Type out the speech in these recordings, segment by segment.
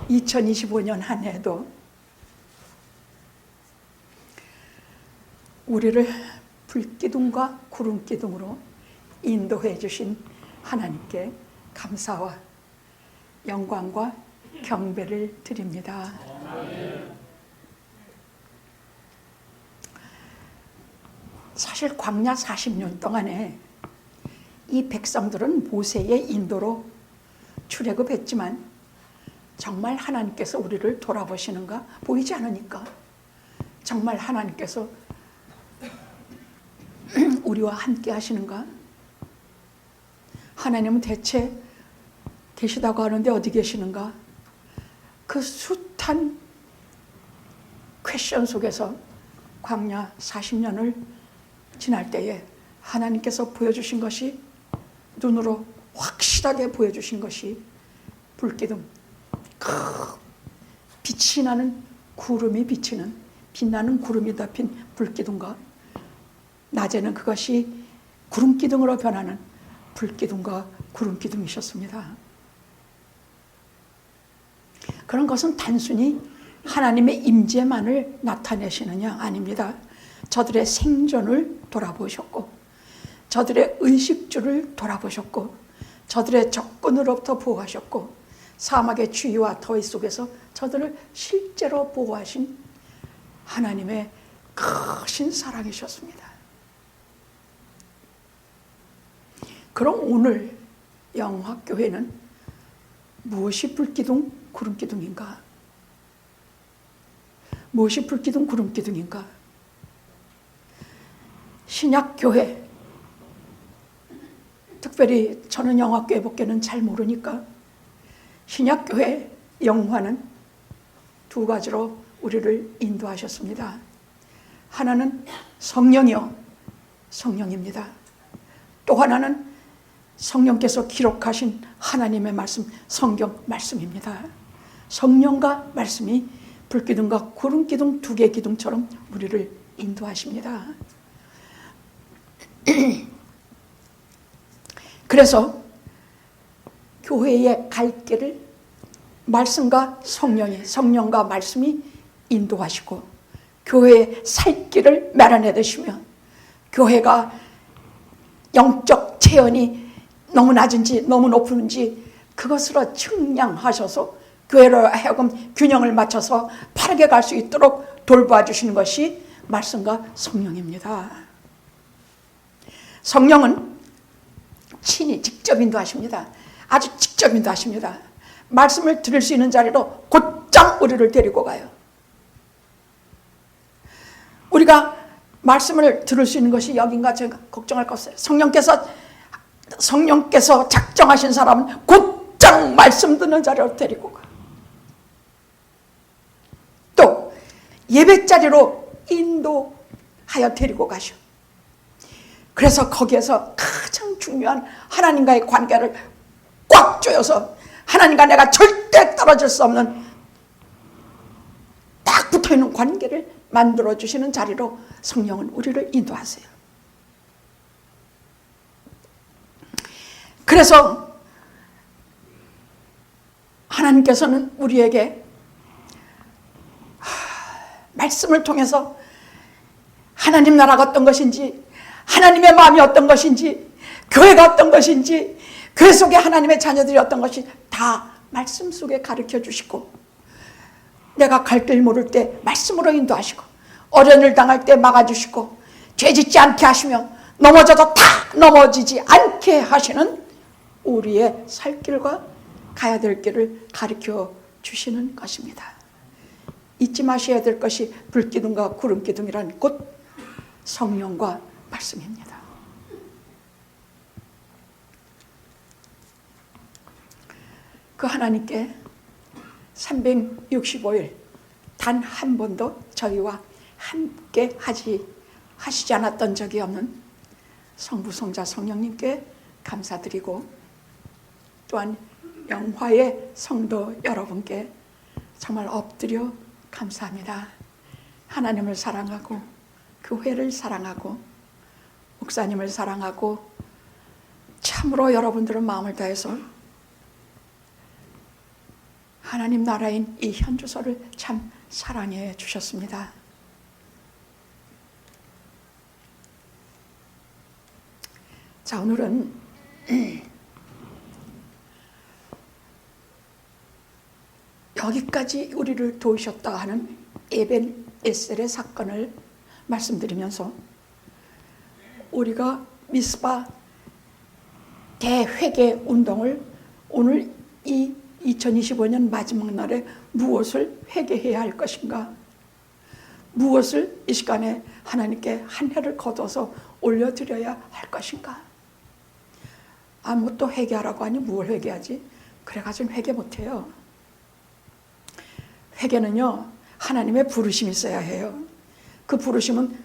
2025년 한 해도 우리를 불기둥과 구름기둥으로 인도해 주신 하나님께 감사와 영광과 경배를 드립니다. 사실 광야 40년 동안에 이 백성들은 모세의 인도로 출애굽했지만 정말 하나님께서 우리를 돌아보시는가? 보이지 않으니까 정말 하나님께서 우리와 함께 하시는가? 하나님은 대체 계시다고 하는데 어디 계시는가? 그 숱한 퀘션 속에서 광야 40년을 지날 때에 하나님께서 보여주신 것이, 눈으로 확실하게 보여주신 것이 불기둥, 빛이 나는 구름이 비치는, 빛나는 구름이 덮인 불기둥과 낮에는 그것이 구름기둥으로 변하는 불기둥과 구름기둥이셨습니다. 그런 것은 단순히 하나님의 임재만을 나타내시느냐? 아닙니다. 저들의 생존을 돌아보셨고, 저들의 의식주를 돌아보셨고, 저들의 적군으로부터 보호하셨고, 사막의 추위와 더위 속에서 저들을 실제로 보호하신 하나님의 크신 사랑이셨습니다. 그럼 오늘 영화교회는 무엇이 불기둥, 구름기둥인가? 무엇이 불기둥, 구름기둥인가? 신약교회, 특별히 저는 영화교회 밖에는 잘 모르니까 신약교회 영화는 두 가지로 우리를 인도하셨습니다. 하나는 성령이요, 성령입니다. 또 하나는 성령께서 기록하신 하나님의 말씀, 성경 말씀입니다. 성령과 말씀이 불기둥과 구름기둥 두 개의 기둥처럼 우리를 인도하십니다. 그래서 교회의 갈 길을 말씀과 성령과 말씀이 인도하시고, 교회의 살 길을 마련해 두시며, 교회가 영적 체온이 너무 낮은지 너무 높은지 그것으로 측량하셔서 교회로 하여금 균형을 맞춰서 바르게 갈 수 있도록 돌봐 주시는 것이 말씀과 성령입니다. 성령은 친히 직접 인도하십니다. 아주 직접 인도하십니다. 말씀을 들을 수 있는 자리로 곧장 우리를 데리고 가요. 우리가 말씀을 들을 수 있는 것이 여긴가 제가 걱정할 거 없어요. 성령께서 작정하신 사람은 곧장 말씀 듣는 자리로 데리고 가. 또 예배자리로 인도하여 데리고 가셔. 그래서 거기에서 가장 중요한 하나님과의 관계를 꽉 조여서 하나님과 내가 절대 떨어질 수 없는 딱 붙어있는 관계를 만들어주시는 자리로 성령은 우리를 인도하세요. 그래서 하나님께서는 우리에게 말씀을 통해서 하나님 나라가 어떤 것인지, 하나님의 마음이 어떤 것인지, 교회가 어떤 것인지, 교회 속에 하나님의 자녀들이 어떤 것인지 다 말씀 속에 가르쳐 주시고, 내가 갈 길 모를 때 말씀으로 인도하시고, 어려운 일 당할 때 막아주시고, 죄 짓지 않게 하시며, 넘어져도 다 넘어지지 않게 하시는 우리의 살 길과 가야 될 길을 가르쳐 주시는 것입니다. 잊지 마셔야 될 것이 불기둥과 구름기둥이란 곧 성령과 말씀입니다. 그 하나님께 365일 단 한 번도 저희와 함께 하시지 않았던 적이 없는 성부, 성자, 성령님께 감사드리고, 또한 영화의 성도 여러분께 정말 엎드려 감사합니다. 하나님을 사랑하고 교회를 사랑하고 목사님을 사랑하고 참으로 여러분들은 마음을 다해서 하나님 나라인 이 현주소를 참 사랑해 주셨습니다. 자, 오늘은 여기까지 우리를 도우셨다 하는 에벤 에셀의 사건을 말씀드리면서 우리가 미스바 대회개 운동을 오늘 이 2025년 마지막 날에 무엇을 회개해야 할 것인가, 무엇을 이 시간에 하나님께 한 해를 거둬서 올려드려야 할 것인가. 아무것도 회개하라고 하니 뭘 회개하지? 그래가지고 회개 못해요. 회개는요, 하나님의 부르심이 있어야 해요. 그 부르심은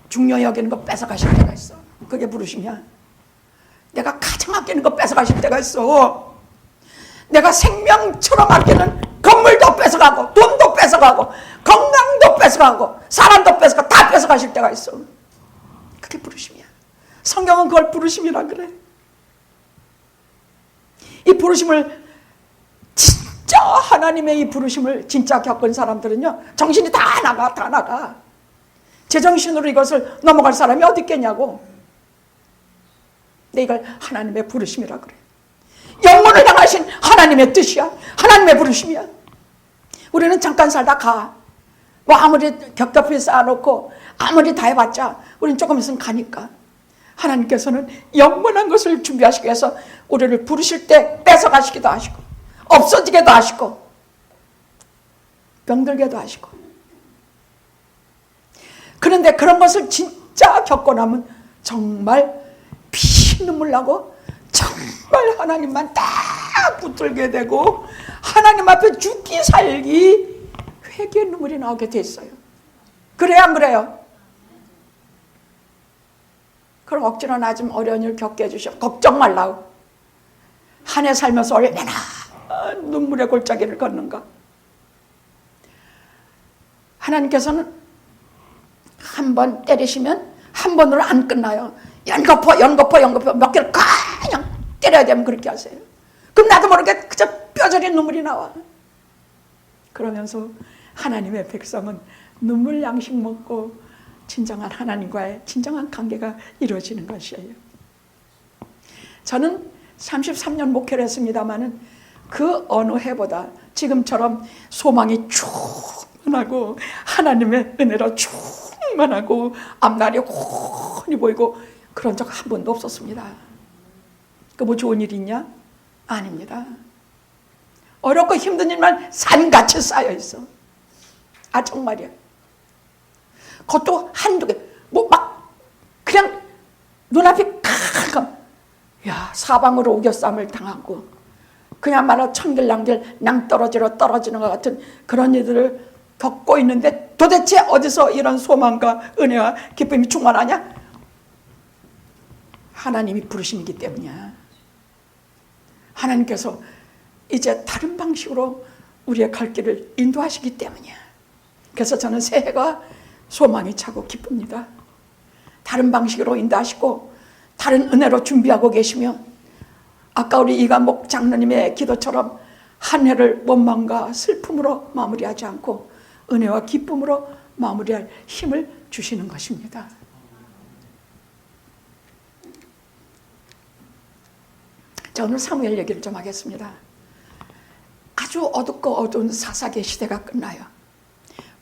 중요히 여기는 거 뺏어가실 때가 있어. 그게 부르심이야. 내가 가장 아끼는 거 뺏어가실 때가 있어. 내가 생명처럼 아끼는 건물도 뺏어가고, 돈도 뺏어가고, 건강도 뺏어가고, 사람도 뺏어가고, 다 뺏어가실 때가 있어. 그게 부르심이야. 성경은 그걸 부르심이라 그래. 이 부르심을 진짜 하나님의 이 부르심을 진짜 겪은 사람들은요, 정신이 다 나가. 제정신으로 이것을 넘어갈 사람이 어디 있겠냐고. 근데 이걸 하나님의 부르심이라 그래. 영혼을 향하신 하나님의 뜻이야. 하나님의 부르심이야. 우리는 잠깐 살다 가. 뭐 아무리 겹겹이 쌓아놓고 아무리 다 해봤자 우리는 조금 있으면 가니까. 하나님께서는 영원한 것을 준비하시기 위해서 우리를 부르실 때 뺏어가시기도 하시고, 없어지게도 하시고, 병들게도 하시고. 그런데 그런 것을 진짜 겪고 나면 정말 피눈물 나고 정말 하나님만 딱 붙들게 되고 하나님 앞에 죽기 살기 회개의 눈물이 나오게 됐어요. 그래요, 안 그래요? 그럼 억지로 나 좀 어려운 일 겪게 해주셔. 걱정 말라고. 한 해 살면서 얼마나 눈물의 골짜기를 걷는가. 하나님께서는 한 번 때리시면 한 번으로 안 끝나요. 연거푸 몇 개를 그냥 때려야 되면 그렇게 하세요. 그럼 나도 모르게 그저 뼈저린 눈물이 나와. 그러면서 하나님의 백성은 눈물 양식 먹고 진정한 하나님과의 진정한 관계가 이루어지는 것이에요. 저는 33년 목회를 했습니다마는 그 어느 해보다 지금처럼 소망이 충만하고 하나님의 은혜로 충만하고 앞날이 훤히 보이고 그런 적 한 번도 없었습니다. 그 뭐 좋은 일이 있냐? 아닙니다. 어렵고 힘든 일만 산같이 쌓여 있어. 아, 정말이야. 그것도 한두 개, 뭐 막 그냥 눈앞이 캄캄. 야, 사방으로 우겨쌈을 당하고 그냥 말로 천길낭길 낭떠러지로 떨어지는 것 같은 그런 일들을 겪고 있는데 도대체 어디서 이런 소망과 은혜와 기쁨이 충만하냐? 하나님이 부르심이기 때문이야. 하나님께서 이제 다른 방식으로 우리의 갈 길을 인도하시기 때문이야. 그래서 저는 새해가 소망이 차고 기쁩니다. 다른 방식으로 인도하시고 다른 은혜로 준비하고 계시며 아까 우리 이간목 장로님의 기도처럼 한 해를 원망과 슬픔으로 마무리하지 않고 은혜와 기쁨으로 마무리할 힘을 주시는 것입니다. 자, 오늘 사무엘 얘기를 좀 하겠습니다. 아주 어둡고 어두운 사사기의 시대가 끝나요.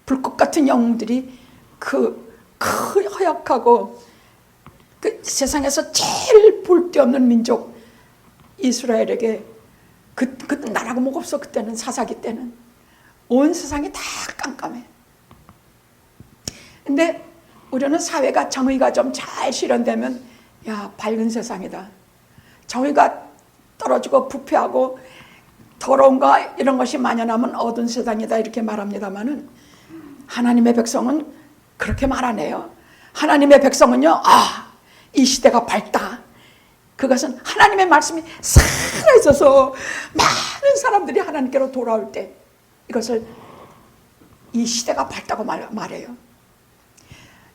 불꽃 같은 영웅들이 그 허약하고 그 세상에서 제일 볼 데 없는 민족 이스라엘에게 그때 나라고 뭐가 없어. 그때는 사사기 때는 온 세상이 다 깜깜해. 근데 우리는 사회가 정의가 좀 잘 실현되면 야, 밝은 세상이다. 정의가 떨어지고 부패하고 더러움과 이런 것이 만연하면 어두운 세상이다 이렇게 말합니다마는 하나님의 백성은 그렇게 말 안 해요. 하나님의 백성은요, 아, 이 시대가 밝다. 그것은 하나님의 말씀이 살아있어서 많은 사람들이 하나님께로 돌아올 때 이것을 이 시대가 밝다고 말해요.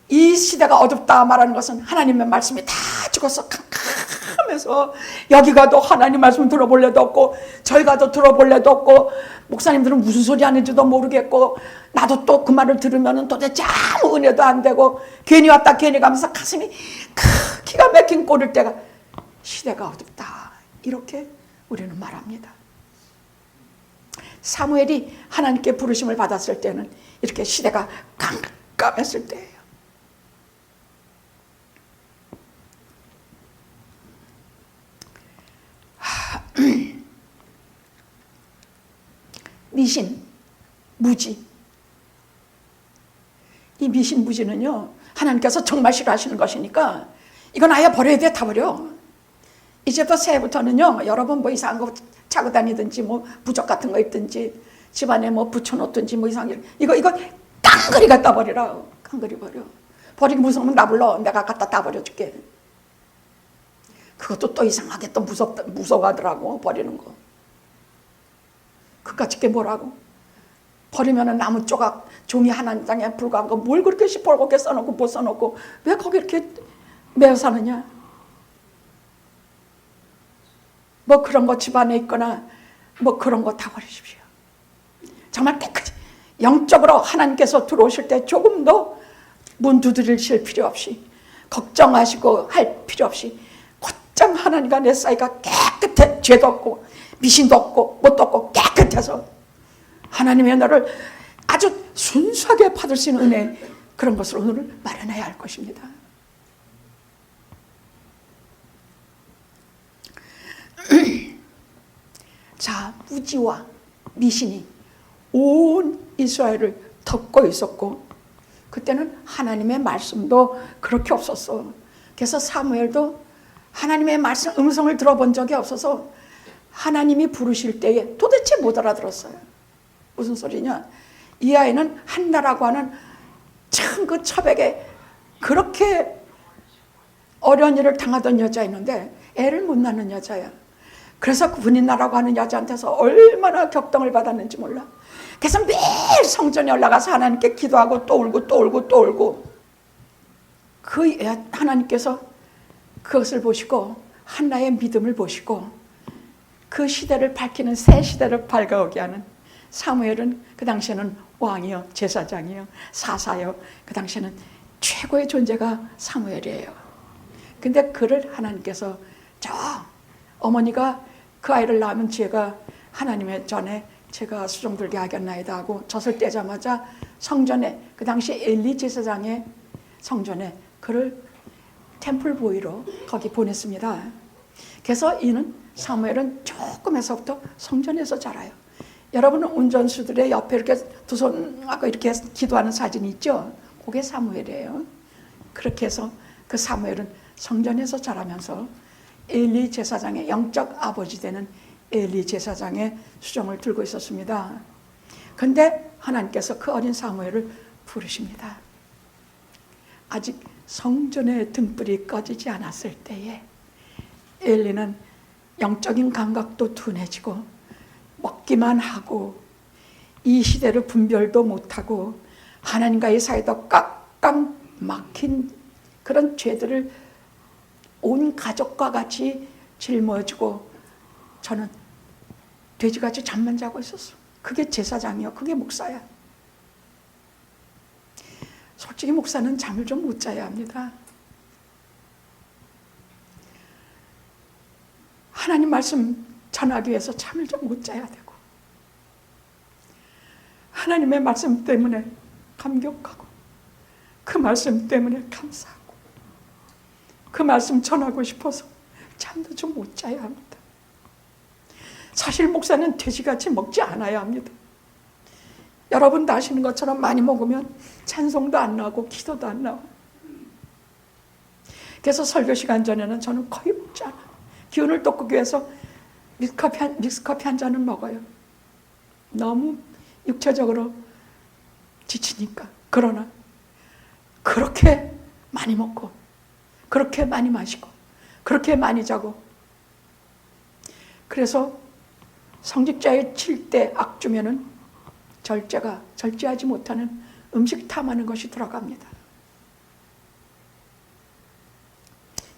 이 시대가 어둡다 말하는 것은 하나님의 말씀이 다 죽어서 캄캄해 깜깜해서 여기 가도 하나님 말씀 들어볼 래도 없고 저희 가도 들어볼 래도 없고 목사님들은 무슨 소리 하는지도 모르겠고 나도 또 그 말을 들으면 도대체 아무 은혜도 안 되고 괜히 왔다 괜히 가면서 가슴이 기가 막힌 꼴일 때가 시대가 어둡다 이렇게 우리는 말합니다. 사무엘이 하나님께 부르심을 받았을 때는 이렇게 시대가 깜깜했을 때예요. 미신, 무지. 이 미신, 무지는요 하나님께서 정말 싫어하시는 것이니까 이건 아예 버려야 돼. 다 버려. 이제부터 새해부터는요 여러분 뭐 이상한 거 차고 다니든지 뭐 부적 같은 거 있든지 집안에 뭐 붙여놓든지 뭐 이상한 이거 깡그리 갖다 버리라. 깡그리 버려. 버리기 무서우면 나 불러. 내가 갖다 다 버려줄게. 그것도 또 이상하게 또 무서워하더라고 버리는 거. 그까짓 게 뭐라고? 버리면은 나무 조각 종이 한 장에 불과한 거 뭘 그렇게 시뻘겋게 써놓고 못 써놓고 왜 거기 이렇게 매어 사느냐? 뭐 그런 거 집안에 있거나 뭐 그런 거 다 버리십시오. 정말 깨끗이 영적으로 하나님께서 들어오실 때 조금 더 문 두드리실 필요 없이 걱정하시고 할 필요 없이 곧장 하나님과 내 사이가 깨끗해. 죄도 없고 미신도 없고 뭣도 없고 깨끗해서 하나님의 너를 아주 순수하게 받을 수 있는 은혜 그런 것을 오늘 마련해야 할 것입니다. 자, 무지와 미신이 온 이스라엘을 덮고 있었고 그때는 하나님의 말씀도 그렇게 없었어. 그래서 사무엘도 하나님의 말씀 음성을 들어본 적이 없어서 하나님이 부르실 때에 도대체 못 알아들었어요. 무슨 소리냐? 이 아이는 한나라고 하는 참 그 처백에 그렇게 어려운 일을 당하던 여자였는데 애를 못 낳는 여자야. 그래서 그 분인나라고 하는 여자한테서 얼마나 격동을 받았는지 몰라. 그래서 매일 성전에 올라가서 하나님께 기도하고 또 울고 또 울고 또 울고 그 하나님께서 그것을 보시고 한나의 믿음을 보시고 그 시대를 밝히는 새 시대를 밝아오게 하는 사무엘은 그 당시에는 왕이요 제사장이요 사사요 그 당시에는 최고의 존재가 사무엘이에요. 근데 그를 하나님께서 저 어머니가 그 아이를 낳으면 제가 하나님의 전에 제가 수종들게 하겠나이다 하고 젖을 떼자마자 성전에 그 당시 엘리 제사장의 성전에 그를 템플 보이로 거기 보냈습니다. 그래서 이는 사무엘은 조금에서부터 성전에서 자라요. 여러분은 운전수들의 옆에 이렇게 두 손하고 이렇게 기도하는 사진이 있죠? 그게 사무엘이에요. 그렇게 해서 그 사무엘은 성전에서 자라면서 엘리 제사장의 영적 아버지 되는 엘리 제사장의 수종을 들고 있었습니다. 그런데 하나님께서 그 어린 사무엘을 부르십니다. 아직 성전의 등불이 꺼지지 않았을 때에 엘리는 영적인 감각도 둔해지고 먹기만 하고 이 시대를 분별도 못하고 하나님과의 사이도 꽉꽉 막힌 그런 죄들을 온 가족과 같이 짊어지고 저는 돼지같이 잠만 자고 있었어. 그게 제사장이요. 그게 목사야. 솔직히 목사는 잠을 좀 못 자야 합니다. 하나님 말씀 전하기 위해서 잠을 좀 못 자야 되고 하나님의 말씀 때문에 감격하고 그 말씀 때문에 감사하고 그 말씀 전하고 싶어서 잠도 좀 못 자야 합니다. 사실 목사는 돼지같이 먹지 않아야 합니다. 여러분도 아시는 것처럼 많이 먹으면 찬송도 안 나오고 기도도 안 나와요. 그래서 설교 시간 전에는 저는 거의 먹지 않아요. 기운을 돋구기 위해서 믹스커피 한 잔은 먹어요. 너무 육체적으로 지치니까. 그러나 그렇게 많이 먹고 그렇게 많이 마시고 그렇게 많이 자고 그래서 성직자의 7대 악주면은 절제하지 못하는 음식 탐하는 것이 들어갑니다.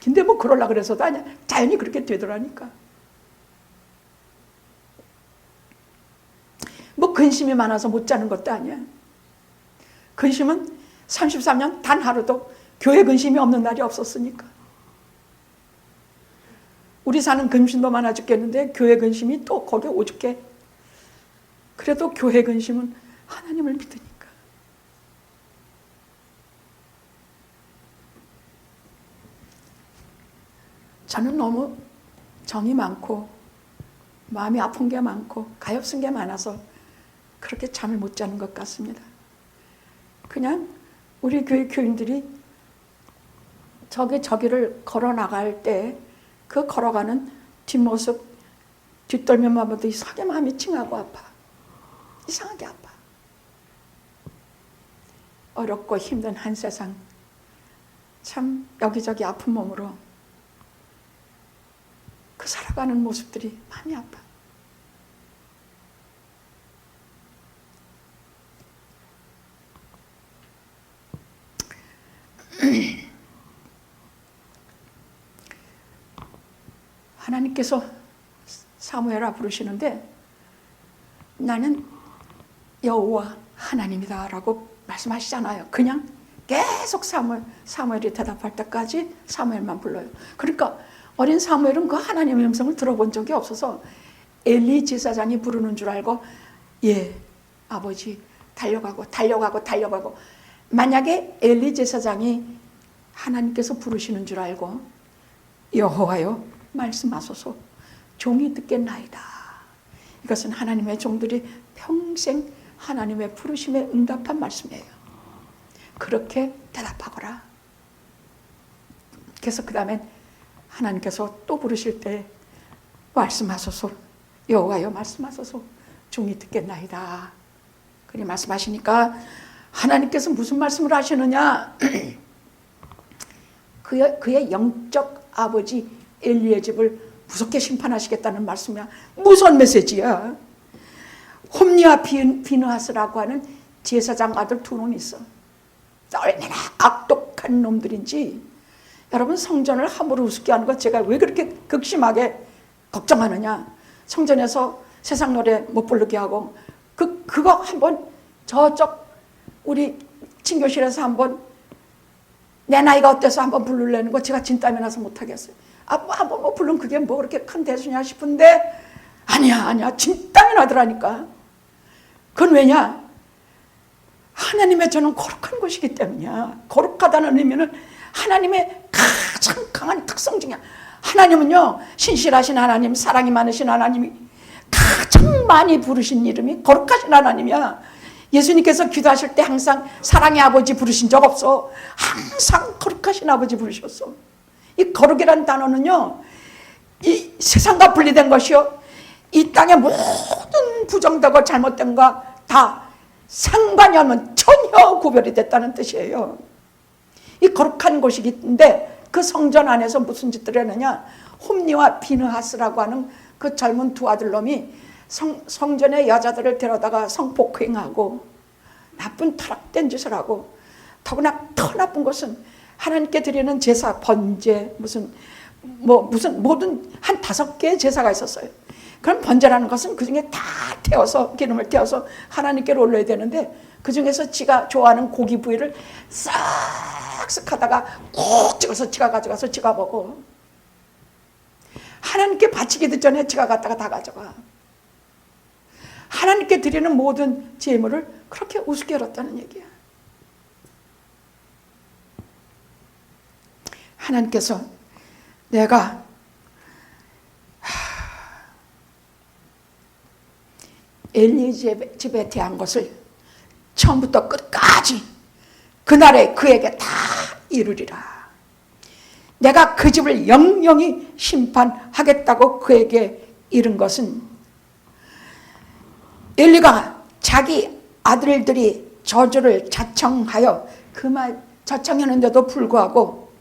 근데 뭐 그러려고 그래서도 아니야. 자연히 그렇게 되더라니까. 뭐 근심이 많아서 못 자는 것도 아니야. 근심은 33년 단 하루도 교회 근심이 없는 날이 없었으니까. 우리 사는 근심도 많아 죽겠는데 교회 근심이 또 거기에 오죽게. 그래도 교회 근심은 하나님을 믿으니까. 저는 너무 정이 많고 마음이 아픈 게 많고 가엾은 게 많아서 그렇게 잠을 못 자는 것 같습니다. 그냥 우리 교회 교인들이 저기를 걸어 나갈 때 그 걸어가는 뒷모습, 뒷덜미만 봐도 이상하게 마음이 찡하고 아파. 이상하게 아파. 어렵고 힘든 한 세상, 참 여기저기 아픈 몸으로 그 살아가는 모습들이 마음이 아파. 하나님께서 사무엘아 부르시는데 나는 여호와 하나님이다 라고 말씀하시잖아요. 그냥 계속 사무엘이 대답할 때까지 사무엘만 불러요. 그러니까 어린 사무엘은 그 하나님의 음성을 들어본 적이 없어서 엘리 제사장이 부르는 줄 알고 예 아버지 달려가고 만약에 엘리 제사장이 하나님께서 부르시는 줄 알고 여호와여 말씀하소서 종이 듣겠나이다. 이것은 하나님의 종들이 평생 하나님의 부르심에 응답한 말씀이에요. 그렇게 대답하거라. 그래서 그 다음에 하나님께서 또 부르실 때 말씀하소서 여호와여 말씀하소서 종이 듣겠나이다. 그리 말씀하시니까 하나님께서 무슨 말씀을 하시느냐. 그의 영적 아버지 엘리의 집을 무섭게 심판하시겠다는 말씀이야. 무서운 메시지야. 홈리와 비느하스라고 하는 제사장 아들 두 놈이 있어. 얼마나 악독한 놈들인지. 여러분 성전을 함부로 우습게 하는 거 제가 왜 그렇게 극심하게 걱정하느냐. 성전에서 세상 노래 못 부르게 하고 그거 한번 저쪽 우리 친교실에서 한번 내 나이가 어때서 한번 부르려는 거 제가 진땀이 나서 못하겠어요. 한번 뭐 부르면 그게 뭐 그렇게 큰 대수냐 싶은데 아니야 진땀이 나더라니까. 그건 왜냐? 하나님의 저는 거룩한 곳이기 때문이야. 거룩하다는 의미는 하나님의 가장 강한 특성 중에 하나님은요 신실하신 하나님, 사랑이 많으신 하나님이 가장 많이 부르신 이름이 거룩하신 하나님이야. 예수님께서 기도하실 때 항상 사랑의 아버지 부르신 적 없어. 항상 거룩하신 아버지 부르셨어. 이 거룩이라는 단어는요 이 세상과 분리된 것이요 이 땅의 모든 부정되고 잘못된 거 다 상관이 없는 전혀 구별이 됐다는 뜻이에요. 이 거룩한 곳이긴데 그 성전 안에서 무슨 짓들을 했느냐. 홈리와 비느하스라고 하는 그 젊은 두 아들놈이 성전의 여자들을 데려다가 성폭행하고 나쁜 타락된 짓을 하고 더구나 더 나쁜 것은 하나님께 드리는 제사, 번제, 무슨 모든 한 5개의 제사가 있었어요. 그럼 번제라는 것은 그 중에 다 태워서 기름을 태워서 하나님께로 올려야 되는데 그 중에서 지가 좋아하는 고기 부위를 싹싹 하다가 꼭 찍어서 지가 가져가서 지가 먹어. 하나님께 바치기도 전에 지가 갖다가 다 가져가. 하나님께 드리는 모든 제물을 그렇게 우습게 열었다는 얘기야. 하나님께서 내가 엘리 집에 대한 것을 처음부터 끝까지 그날에 그에게 다 이루리라. 내가 그 집을 영영히 심판하겠다고 그에게 이른 것은 엘리가 자기 아들들이 저주를 자청하여 자청했는데도 불구하고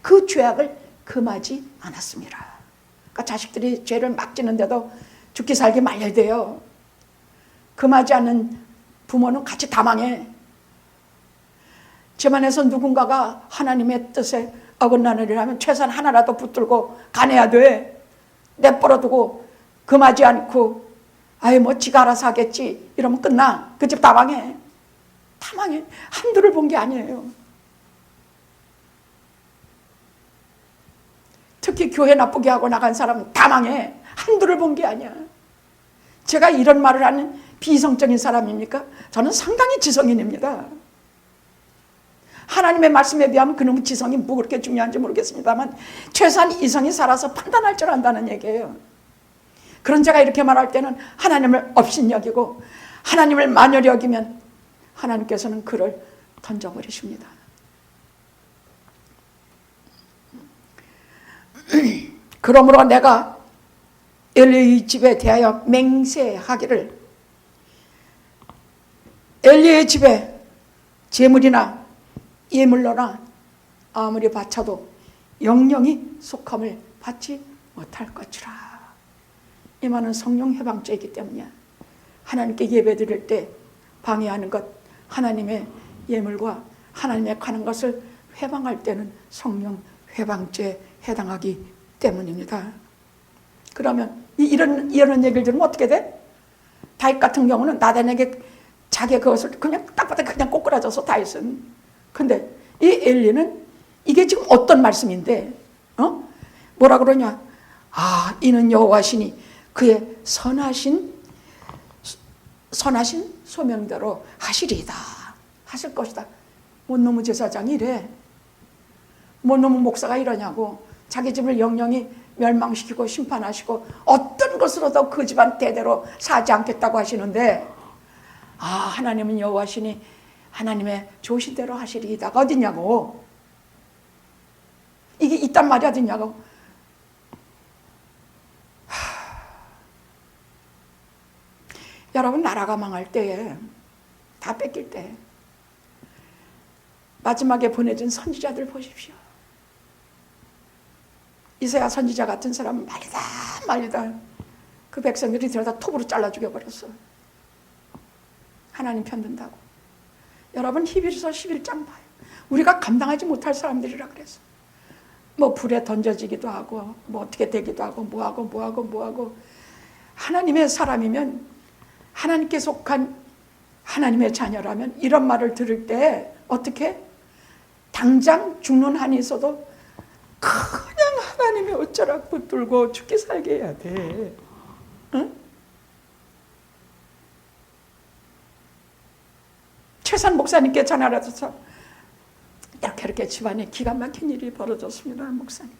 그 죄악을 금하지 않았습니다. 그러니까 자식들이 죄를 막 지는데도 죽기 살기 말려야 돼요. 금하지 않는 부모는 같이 다 망해. 집안에서 누군가가 하나님의 뜻에 어긋나는 일하면 최소한 하나라도 붙들고 가내야 돼. 내버려두고 금하지 않고 아유 뭐 지가 알아서 하겠지 이러면 끝나. 그 집 다 망해. 다 망해. 한두를 본 게 아니에요. 특히 교회 나쁘게 하고 나간 사람은 다 망해. 한두를 본 게 아니야. 제가 이런 말을 하는 비이성적인 사람입니까? 저는 상당히 지성인입니다. 하나님의 말씀에 비하면 그놈의 지성이 뭐 그렇게 중요한지 모르겠습니다만 최소한 이성이 살아서 판단할 줄 안다는 얘기예요. 그런 제가 이렇게 말할 때는 하나님을 업신여기고 하나님을 만연히 여기면 하나님께서는 그를 던져버리십니다. 그러므로 내가 엘리의 집에 대하여 맹세하기를 엘리의 집에 제물이나 예물로나 아무리 바쳐도 영영이 속함을 받지 못할 것이라. 이 말은 성령 해방죄이기 때문이야. 하나님께 예배 드릴 때 방해하는 것, 하나님의 예물과 하나님에 관한 것을 회방할 때는 성령 회방죄에 해당하기 때문입니다. 그러면 이런 얘기를 들으면 어떻게 돼? 다윗 같은 경우는 나단에게 자기 그것을 그냥 딱 봐도 그냥 꼬꾸라져서 다윗은. 근데 이 엘리는 이게 지금 어떤 말씀인데, 뭐라 그러냐? 아, 이는 여호와시니 그의 선하신 소명대로 하시리이다. 하실 것이다. 뭔 놈의 제사장이 이래? 뭔 놈의 목사가 이러냐고. 자기 집을 영영히 멸망시키고 심판하시고 어떤 것으로도 그 집안 대대로 사지 않겠다고 하시는데, 아, 하나님은 여호와시니 하나님의 좋으신 대로 하시리이다가 어디냐고. 이게 있단 말이 어디냐고. 여러분, 나라가 망할 때에, 다 뺏길 때 마지막에 보내준 선지자들 보십시오. 이사야 선지자 같은 사람은 말리다 그 백성들이 들어다 톱으로 잘라 죽여버렸어. 하나님 편든다고. 여러분, 히브리서 11장 봐요. 우리가 감당하지 못할 사람들이라 그랬어. 뭐 불에 던져지기도 하고 뭐 어떻게 되기도 하고 뭐하고 하나님의 사람이면, 하나님께 속한 하나님의 자녀라면 이런 말을 들을 때 어떻게? 당장 죽는 한이 있어도 그냥 하나님의 어쩌락 붙들고 죽게 살게 해야 돼. 응? 최산 목사님께 전화를 해서 이렇게 집안에 기가 막힌 일이 벌어졌습니다. 목사님,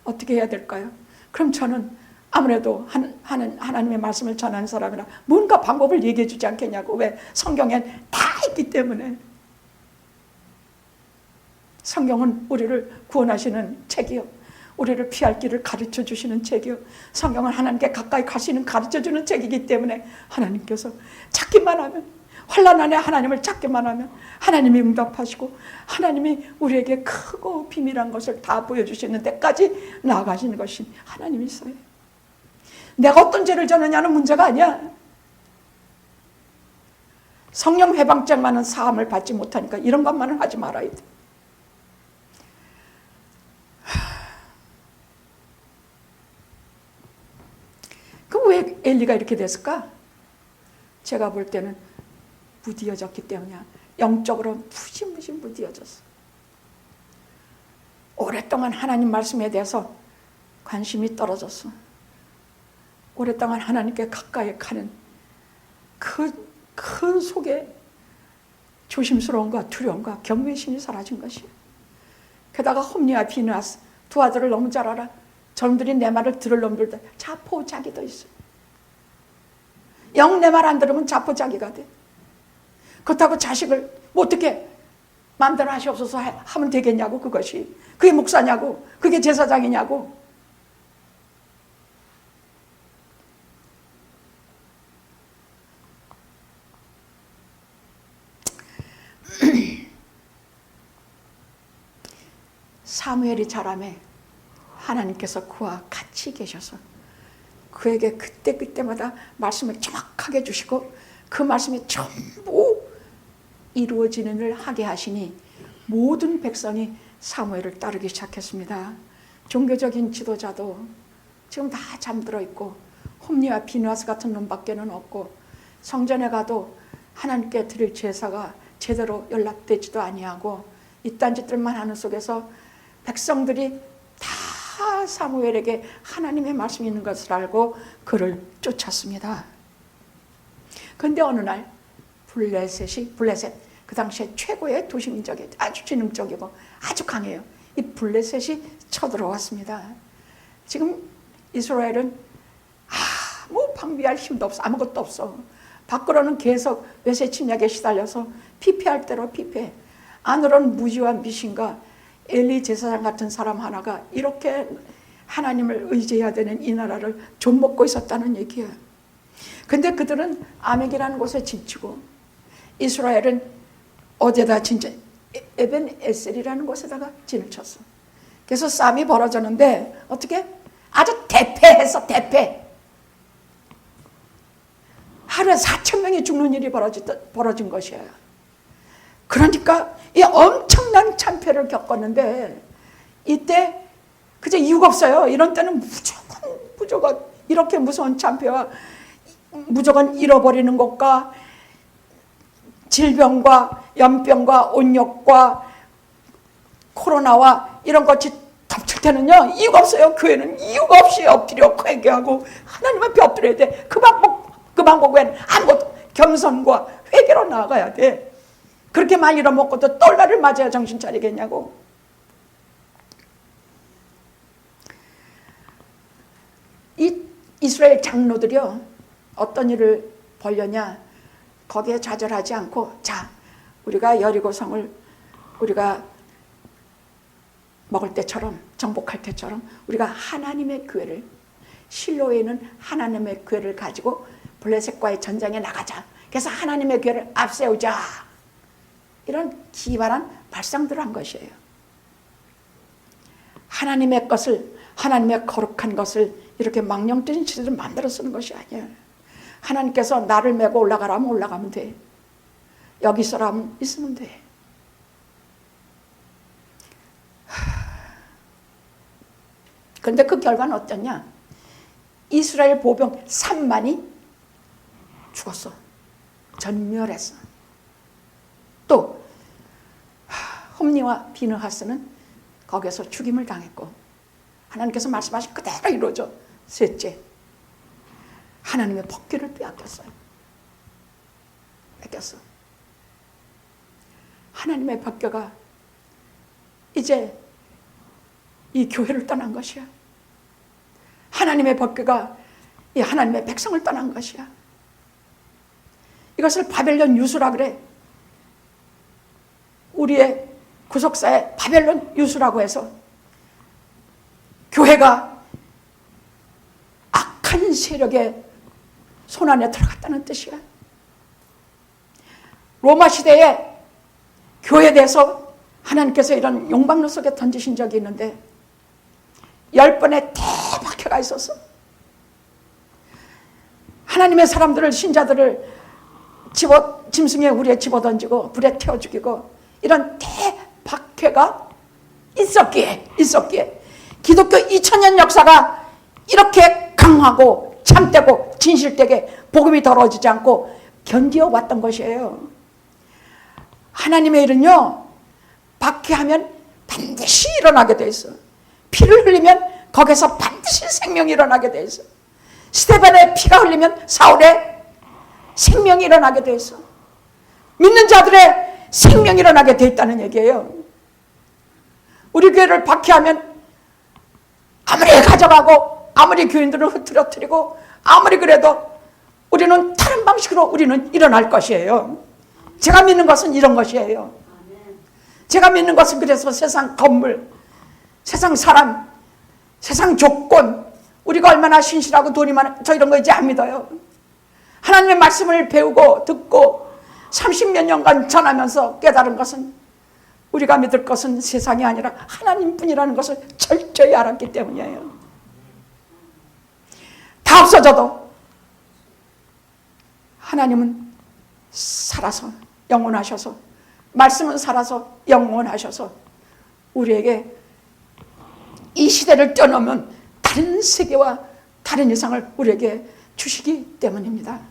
어떻게 해야 될까요? 그럼 저는 아무래도 하나님의 말씀을 전하는 사람이라 뭔가 방법을 얘기해 주지 않겠냐고. 왜? 성경엔 다 있기 때문에. 성경은 우리를 구원하시는 책이요, 우리를 피할 길을 가르쳐 주시는 책이요, 성경은 하나님께 가까이 갈 수 있는 가르쳐 주는 책이기 때문에 하나님께서 찾기만 하면, 환난 안에 하나님을 찾기만 하면 하나님이 응답하시고 하나님이 우리에게 크고 비밀한 것을 다 보여주시는 데까지 나아가시는 것이 하나님이 있어요. 내가 어떤 죄를 졌느냐는 문제가 아니야. 성령 회방죄만은 사함을 받지 못하니까 이런 것만은 하지 말아야 돼. 그럼 왜 엘리가 이렇게 됐을까? 제가 볼 때는 무디어졌기 때문이야. 영적으로 무지무지 무디어졌어. 오랫동안 하나님 말씀에 대해서 관심이 떨어졌어. 오랫동안 하나님께 가까이 가는 그 속에 조심스러움과 두려움과 경외심이 사라진 것이야. 게다가 홈리와 비느하스 두 아들을 너무 잘 알아. 저놈들이 내 말을 들을 놈들도 자포자기도 있어. 영 내 말 안 들으면 자포자기가 돼. 그렇다고 자식을 어떻게 마음대로 하시옵소서 하면 되겠냐고. 그것이 그게 목사냐고, 그게 제사장이냐고. 사무엘이 자라매 하나님께서 그와 같이 계셔서 그에게 그때마다 말씀을 정확하게 주시고 그 말씀이 전부 이루어지는 일 하게 하시니 모든 백성이 사무엘을 따르기 시작했습니다. 종교적인 지도자도 지금 다 잠들어 있고 홈리와 비누아스 같은 놈밖에는 없고 성전에 가도 하나님께 드릴 제사가 제대로 연락되지도 아니하고 이딴 짓들만 하는 속에서 백성들이 다 사무엘에게 하나님의 말씀이 있는 것을 알고 그를 쫓았습니다. 그런데 어느 날 블레셋, 그 당시에 최고의 도시민족이 아주 지능적이고 아주 강해요. 이 블레셋이 쳐들어왔습니다. 지금 이스라엘은 아무 방비할 힘도 없어. 아무것도 없어. 밖으로는 계속 외세 침략에 시달려서 피폐할 대로 피폐. 안으로는 무지와 미신과 엘리 제사장 같은 사람 하나가 이렇게 하나님을 의지해야 되는 이 나라를 좀먹고 있었다는 얘기예요. 근데 그들은 아멕이라는 곳에 진치고 이스라엘은 어디에다 진짜 에벤 에셀이라는 곳에다가 진을 쳤어. 그래서 싸움이 벌어졌는데 어떻게? 아주 대패해서 대패. 하루에 4,000명이 죽는 일이 벌어진 것이에요. 그러니까 이 엄청난 참패를 겪었는데 이때 그저 이유가 없어요. 이런 때는 무조건 이렇게 무서운 참패와 무조건 잃어버리는 것과 질병과 연병과 온역과 코로나와 이런 것이 덮칠 때는요 이유가 없어요. 교회는 이유가 없이 엎드려 회개하고 하나님 앞에 엎드려야 돼. 그 방법 외에는 아무것도 겸손과 회개로 나아가야 돼. 그렇게 많이 잃어먹고도 똘날을 맞아야 정신 차리겠냐고. 이 이스라엘 장로들이요 어떤 일을 벌였냐. 거기에 좌절하지 않고 자 우리가 여리고성을 우리가 먹을 때처럼 정복할 때처럼 우리가 하나님의 교회를 실로에 있는 하나님의 교회를 가지고 블레셋과의 전쟁에 나가자. 그래서 하나님의 교회를 앞세우자. 이런 기발한 발상들을 한 것이에요. 하나님의 것을 하나님의 거룩한 것을 이렇게 망령된 짓을 만들어 쓰는 것이 아니에요. 하나님께서 나를 메고 올라가라면 올라가면 돼. 여기 있으라면 있으면 돼. 그런데 그 결과는 어땠냐? 이스라엘 보병 3만이 죽었어. 전멸했어. 또 홈리와 비느하스는 거기서 죽임을 당했고 하나님께서 말씀하신 그대로 이루어져. 셋째, 하나님의 법궤를 빼앗겼어요. 뺏겼어. 하나님의 법궤가 이제 이 교회를 떠난 것이야. 하나님의 법궤가 이 하나님의 백성을 떠난 것이야. 이것을 바벨론 유수라 그래. 우리의 구속사에 바벨론 유수라고 해서 교회가 악한 세력의 손 안에 들어갔다는 뜻이야. 로마 시대에 교회에 대해서 하나님께서 이런 용광로 속에 던지신 적이 있는데 10번의 대박해가 있었어. 하나님의 사람들을 신자들을 짐승의 우리에 집어던지고 불에 태워 죽이고 이런 대박해가 있었기에 기독교 2000년 역사가 이렇게 강하고 참되고 진실되게 복음이 더러워지지 않고 견디어왔던 것이에요. 하나님의 일은요 박해하면 반드시 일어나게 돼 있어. 피를 흘리면 거기서 반드시 생명이 일어나게 돼 있어. 스데반의 피가 흘리면 사울의 생명이 일어나게 돼 있어. 믿는 자들의 생명이 일어나게 돼 있다는 얘기예요. 우리 교회를 박해하면 아무리 가져가고 아무리 교인들을 흐트러뜨리고 아무리 그래도 우리는 다른 방식으로 우리는 일어날 것이에요. 제가 믿는 것은 이런 것이에요. 제가 믿는 것은 그래서 세상 건물, 세상 사람, 세상 조건, 우리가 얼마나 신실하고 돈이 많아 저 이런 거 이제 안 믿어요. 하나님의 말씀을 배우고 듣고 30몇 년간 전하면서 깨달은 것은 우리가 믿을 것은 세상이 아니라 하나님뿐이라는 것을 철저히 알았기 때문이에요. 다 없어져도 하나님은 살아서 영원하셔서 말씀은 살아서 영원하셔서 우리에게 이 시대를 뛰어넘은 다른 세계와 다른 이상을 우리에게 주시기 때문입니다.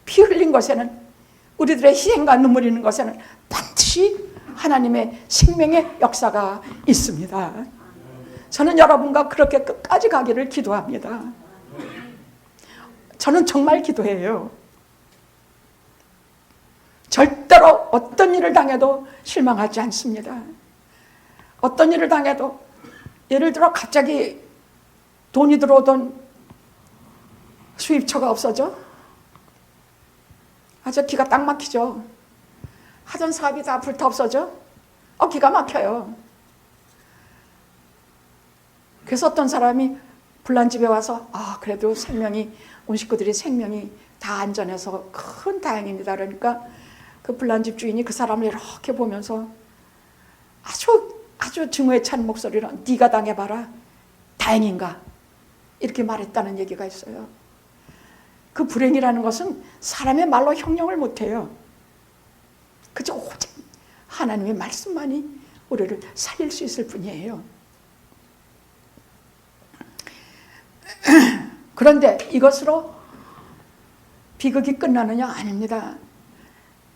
피 흘린 것에는, 우리들의 희생과 눈물 있는 것에는 반드시 하나님의 생명의 역사가 있습니다. 저는 여러분과 그렇게 끝까지 가기를 기도합니다. 저는 정말 기도해요. 절대로 어떤 일을 당해도 실망하지 않습니다. 어떤 일을 당해도, 예를 들어 갑자기 돈이 들어오던 수입처가 없어져? 아주 기가 딱 막히죠. 하던 사업이 다 불타 없어져? 기가 막혀요. 그래서 어떤 사람이 불난 집에 와서 그래도 생명이, 온 식구들이 생명이 다 안전해서 큰 다행입니다. 그러니까 그 불난 집 주인이 그 사람을 이렇게 보면서 아주 증오에 찬 목소리로 네가 당해봐라, 다행인가, 이렇게 말했다는 얘기가 있어요. 그 불행이라는 것은 사람의 말로 형용을 못해요. 그저 오직 하나님의 말씀만이 우리를 살릴 수 있을 뿐이에요. 그런데 이것으로 비극이 끝나느냐? 아닙니다.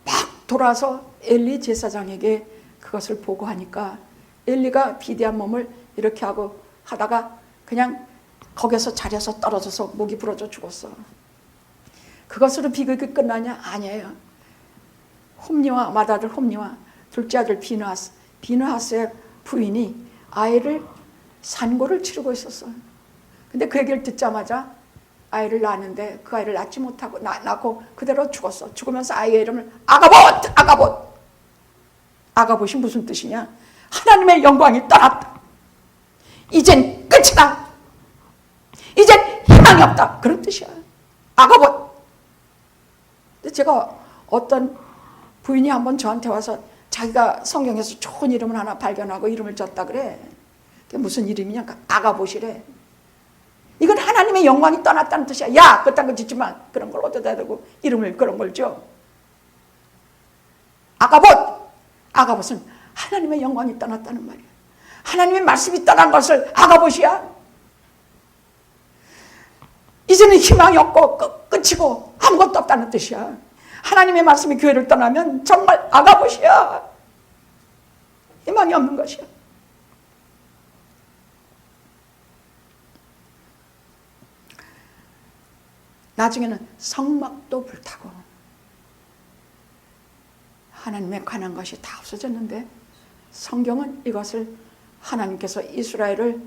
막 돌아서 엘리 제사장에게 그것을 보고하니까 엘리가 비대한 몸을 이렇게 하고 하다가 그냥 거기서 자리에서 떨어져서 목이 부러져 죽었어. 그것으로 비극이 끝나냐? 아니에요. 홈리와 맏아들 홈리와 둘째 아들 비느하스의 부인이 아이를 산고를 치르고 있었어. 근데 그 얘기를 듣자마자 아이를 낳았는데 그 아이를 낳지 못하고 낳고 그대로 죽었어. 죽으면서 아이의 이름을 아가봇. 아가봇이 무슨 뜻이냐? 하나님의 영광이 떠났다. 이젠 끝이다. 이젠 희망이 없다. 그런 뜻이야. 아가봇. 근데 제가 어떤 부인이 한번 저한테 와서 자기가 성경에서 좋은 이름을 하나 발견하고 이름을 줬다 그래. 그게 무슨 이름이냐? 아가봇이래. 이건 하나님의 영광이 떠났다는 뜻이야. 야, 그딴 거 짓지 마. 그런 걸 어디다 대고 이름을 그런 걸 줘. 아가봇은 하나님의 영광이 떠났다는 말이야. 하나님의 말씀이 떠난 것을 아가봇이야. 이제는 희망이 없고 끝이고 아무것도 없다는 뜻이야. 하나님의 말씀이 교회를 떠나면 정말 아가봇이야. 희망이 없는 것이야. 나중에는 성막도 불타고 하나님에 관한 것이 다 없어졌는데 성경은 이것을 하나님께서 이스라엘을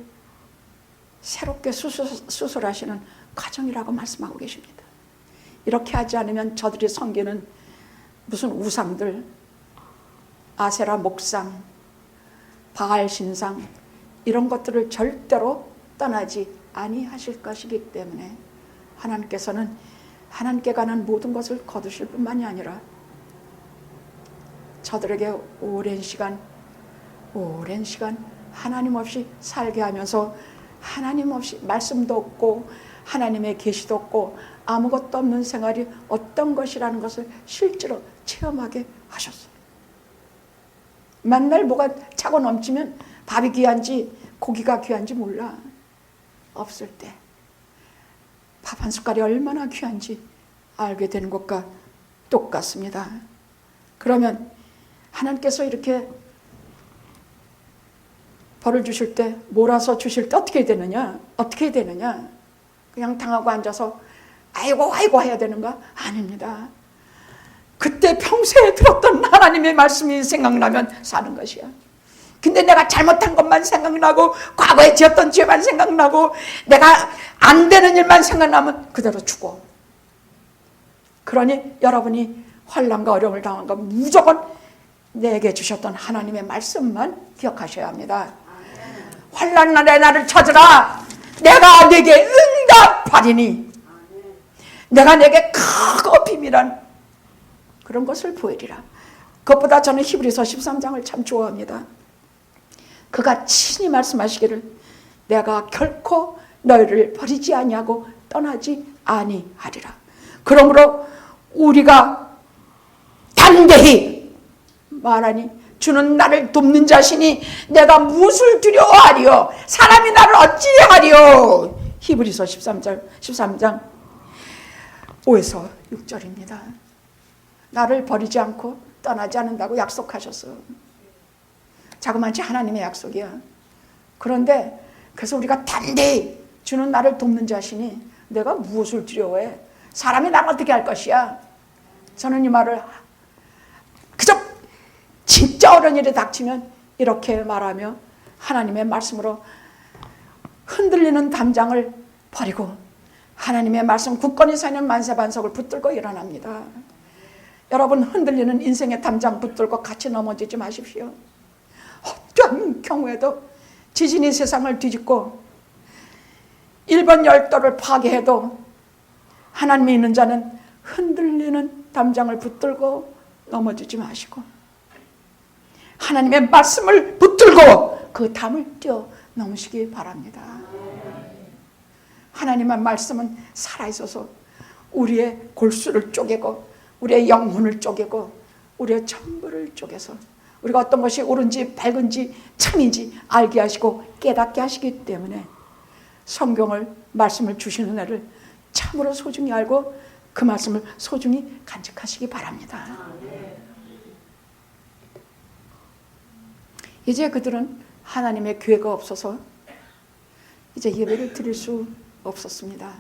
새롭게 수술하시는 과정이라고 말씀하고 계십니다. 이렇게 하지 않으면 저들이 섬기는 무슨 우상들, 아세라 목상, 바알 신상 이런 것들을 절대로 떠나지 아니하실 것이기 때문에 하나님께서는 하나님께 관한 모든 것을 거두실 뿐만이 아니라 저들에게 오랜 시간 하나님 없이 살게 하면서 하나님 없이 말씀도 없고 하나님의 계시도 없고 아무것도 없는 생활이 어떤 것이라는 것을 실제로 체험하게 하셨어요. 만날 뭐가 차고 넘치면 밥이 귀한지 고기가 귀한지 몰라. 없을 때 밥 한 숟갈이 얼마나 귀한지 알게 되는 것과 똑같습니다. 그러면 하나님께서 이렇게 벌을 주실 때, 몰아서 주실 때 어떻게 되느냐? 그냥 당하고 앉아서 아이고 해야 되는가? 아닙니다. 그때 평소에 들었던 하나님의 말씀이 생각나면 사는 것이야. 근데 내가 잘못한 것만 생각나고 과거에 지었던 죄만 생각나고 내가 안 되는 일만 생각나면 그대로 죽어. 그러니 여러분이 환난과 어려움을 당한 건 무조건 내게 주셨던 하나님의 말씀만 기억하셔야 합니다. 환난 날에 나를 찾으라. 내가 네게 응답하리니 내가 내게 크고 비밀한 그런 것을 보이리라. 그것보다 저는 히브리서 13장을 참 좋아합니다. 그가 친히 말씀하시기를 내가 결코 너희를 버리지 아니하고 떠나지 아니하리라. 그러므로 우리가 담대히 말하니 주는 나를 돕는 자시니 내가 무엇을 두려워하리요? 사람이 나를 어찌하리요? 히브리서 13장 5에서 6절입니다. 나를 버리지 않고 떠나지 않는다고 약속하셨어. 자그마치 하나님의 약속이야. 그런데 그래서 우리가 단대히 주는 나를 돕는 자시니 내가 무엇을 두려워해? 사람이 나를 어떻게 할 것이야? 저는 이 말을 그저 진짜 어려운 일이 닥치면 이렇게 말하며 하나님의 말씀으로 흔들리는 담장을 버리고 하나님의 말씀 굳건히 서는 만세반석을 붙들고 일어납니다. 여러분, 흔들리는 인생의 담장 붙들고 같이 넘어지지 마십시오. 어떠한 경우에도 지진이 세상을 뒤집고 일본 열도를 파괴해도 하나님이 있는 자는 흔들리는 담장을 붙들고 넘어지지 마시고 하나님의 말씀을 붙들고 그 담을 뛰어넘으시기 바랍니다. 하나님의 말씀은 살아있어서 우리의 골수를 쪼개고 우리의 영혼을 쪼개고 우리의 전부를 쪼개서 우리가 어떤 것이 옳은지 밝은지 참인지 알게 하시고 깨닫게 하시기 때문에 성경을 말씀을 주시는 애를 참으로 소중히 알고 그 말씀을 소중히 간직하시기 바랍니다. 이제 그들은 하나님의 교회가 없어서 이제 예배를 드릴 수 없었습니다.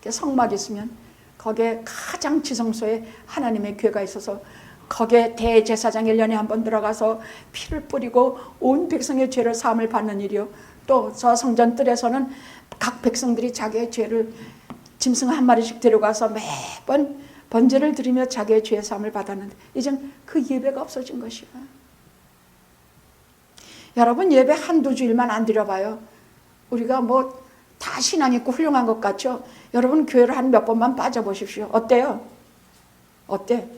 성막이 있으면 거기에 가장 지성소에 하나님의 교회가 있어서 거기에 대제사장 1년에 한 번 들어가서 피를 뿌리고 온 백성의 죄를 사함을 받는 일이요. 또 저 성전 뜰에서는 각 백성들이 자기의 죄를 짐승 한 마리씩 데려가서 매번 번제를 드리며 자기의 죄의 사함을 받았는데 이젠 그 예배가 없어진 것이야. 여러분, 예배 한두 주일만 안 드려봐요. 우리가 뭐 다 신앙 있고 훌륭한 것 같죠? 여러분, 교회를 한 몇 번만 빠져보십시오. 어때요? 어때?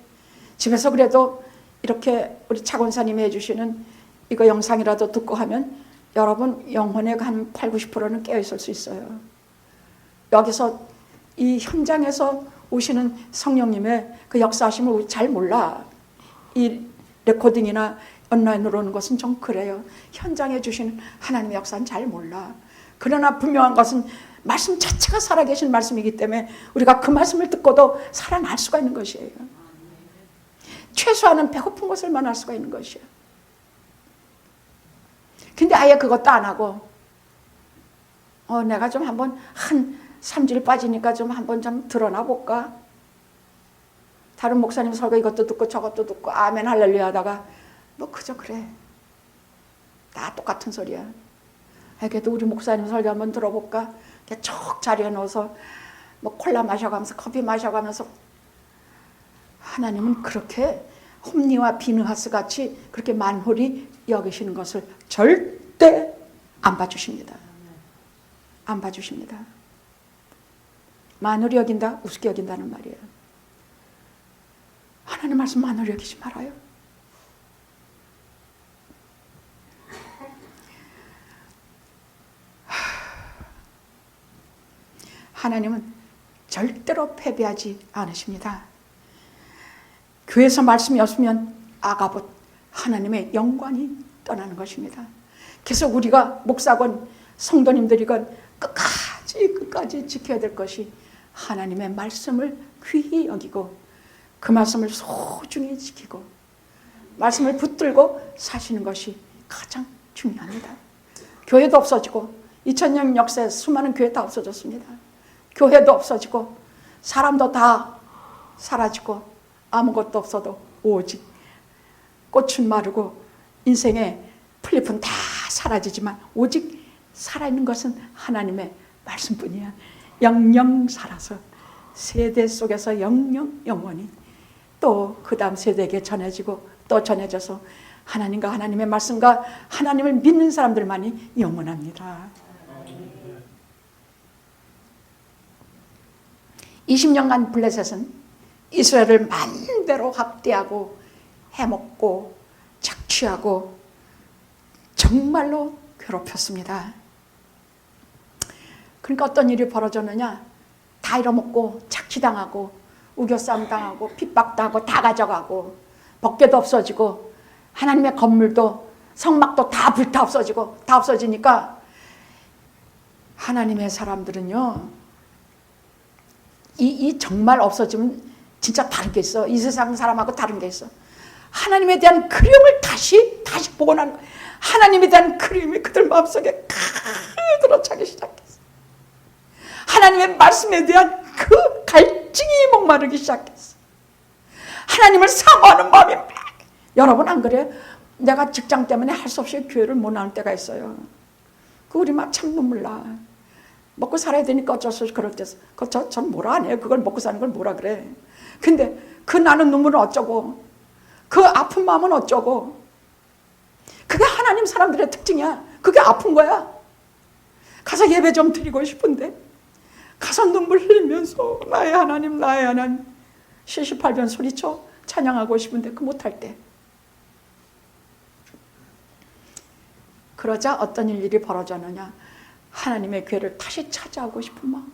집에서 그래도 이렇게 우리 차권사님이 해주시는 이거 영상이라도 듣고 하면 여러분 영혼의 한 80, 90%는 깨어있을 수 있어요. 여기서 이 현장에서 오시는 성령님의 그 역사하심을 잘 몰라. 이 레코딩이나 온라인으로 오는 것은 좀 그래요. 현장에 주시는 하나님의 역사는 잘 몰라. 그러나 분명한 것은 말씀 자체가 살아계신 말씀이기 때문에 우리가 그 말씀을 듣고도 살아날 수가 있는 것이에요. 최소한은 배고픈 것을 만날 수가 있는 것이에요. 근데 아예 그것도 안 하고 내가 좀 한번 한 3질 빠지니까 좀 한번 좀 드러나 볼까? 다른 목사님 설교 이것도 듣고 저것도 듣고 아멘 할렐루야 하다가 뭐 그저 그래. 다 똑같은 소리야. 그래도 우리 목사님 설교 한번 들어볼까? 쭉 자리에 넣어서 뭐 콜라 마셔가면서 커피 마셔가면서 하나님은 그렇게 홈리와 비느하스 같이 그렇게 만홀히 여기시는 것을 절대 안 봐주십니다. 안 봐주십니다. 만홀히 여긴다, 우습게 여긴다는 말이에요. 하나님 말씀 만홀히 여기지 말아요. 하나님은 절대로 패배하지 않으십니다. 교회에서 말씀이 없으면 아가봇 하나님의 영광이 떠나는 것입니다. 그래서 우리가 목사건 성도님들이건 끝까지 지켜야 될 것이 하나님의 말씀을 귀히 여기고 그 말씀을 소중히 지키고 말씀을 붙들고 사시는 것이 가장 중요합니다. 교회도 없어지고 2000년 역사에 수많은 교회 다 없어졌습니다. 교회도 없어지고 사람도 다 사라지고 아무것도 없어도 오직 꽃은 마르고 인생의 풀잎은 다 사라지지만 오직 살아있는 것은 하나님의 말씀뿐이야. 영영 살아서 세대 속에서 영영 영원히 또 그 다음 세대에게 전해지고 또 전해져서 하나님과 하나님의 말씀과 하나님을 믿는 사람들만이 영원합니다. 20년간 블레셋은 이스라엘을 마음대로 학대하고 해먹고 착취하고 정말로 괴롭혔습니다. 그러니까 어떤 일이 벌어졌느냐? 다 잃어먹고 착취당하고 우겨싸움 당하고 핍박당하고 다 가져가고 법궤도 없어지고 하나님의 건물도 성막도 다 불타 없어지고 다 없어지니까 하나님의 사람들은요, 이 정말 없어지면 진짜 다른 게 있어. 이 세상 사람하고 다른 게 있어. 하나님에 대한 그리움을 다시 복원하는 거야. 하나님에 대한 그리움이 그들 마음속에 그대로 차기 시작했어. 하나님의 말씀에 대한 그 갈증이 목마르기 시작했어. 하나님을 사모하는 마음이 막. 여러분 안 그래요? 내가 직장 때문에 할 수 없이 교회를 못 나올 때가 있어요. 그 우리 막 참 눈물 나. 먹고 살아야 되니까 어쩔 수 없이 그럴 때, 전 뭐라 안 해요. 그걸 먹고 사는 걸 뭐라 그래. 근데 그 나는 눈물은 어쩌고, 그 아픈 마음은 어쩌고. 그게 하나님 사람들의 특징이야. 그게 아픈 거야. 가서 예배 좀 드리고 싶은데, 가서 눈물 흘리면서 나의 하나님, 나의 하나님 78번 소리쳐 찬양하고 싶은데 그 못할 때. 그러자 어떤 일이 벌어졌느냐. 하나님의 교회를 다시 찾아오고 싶은 마음,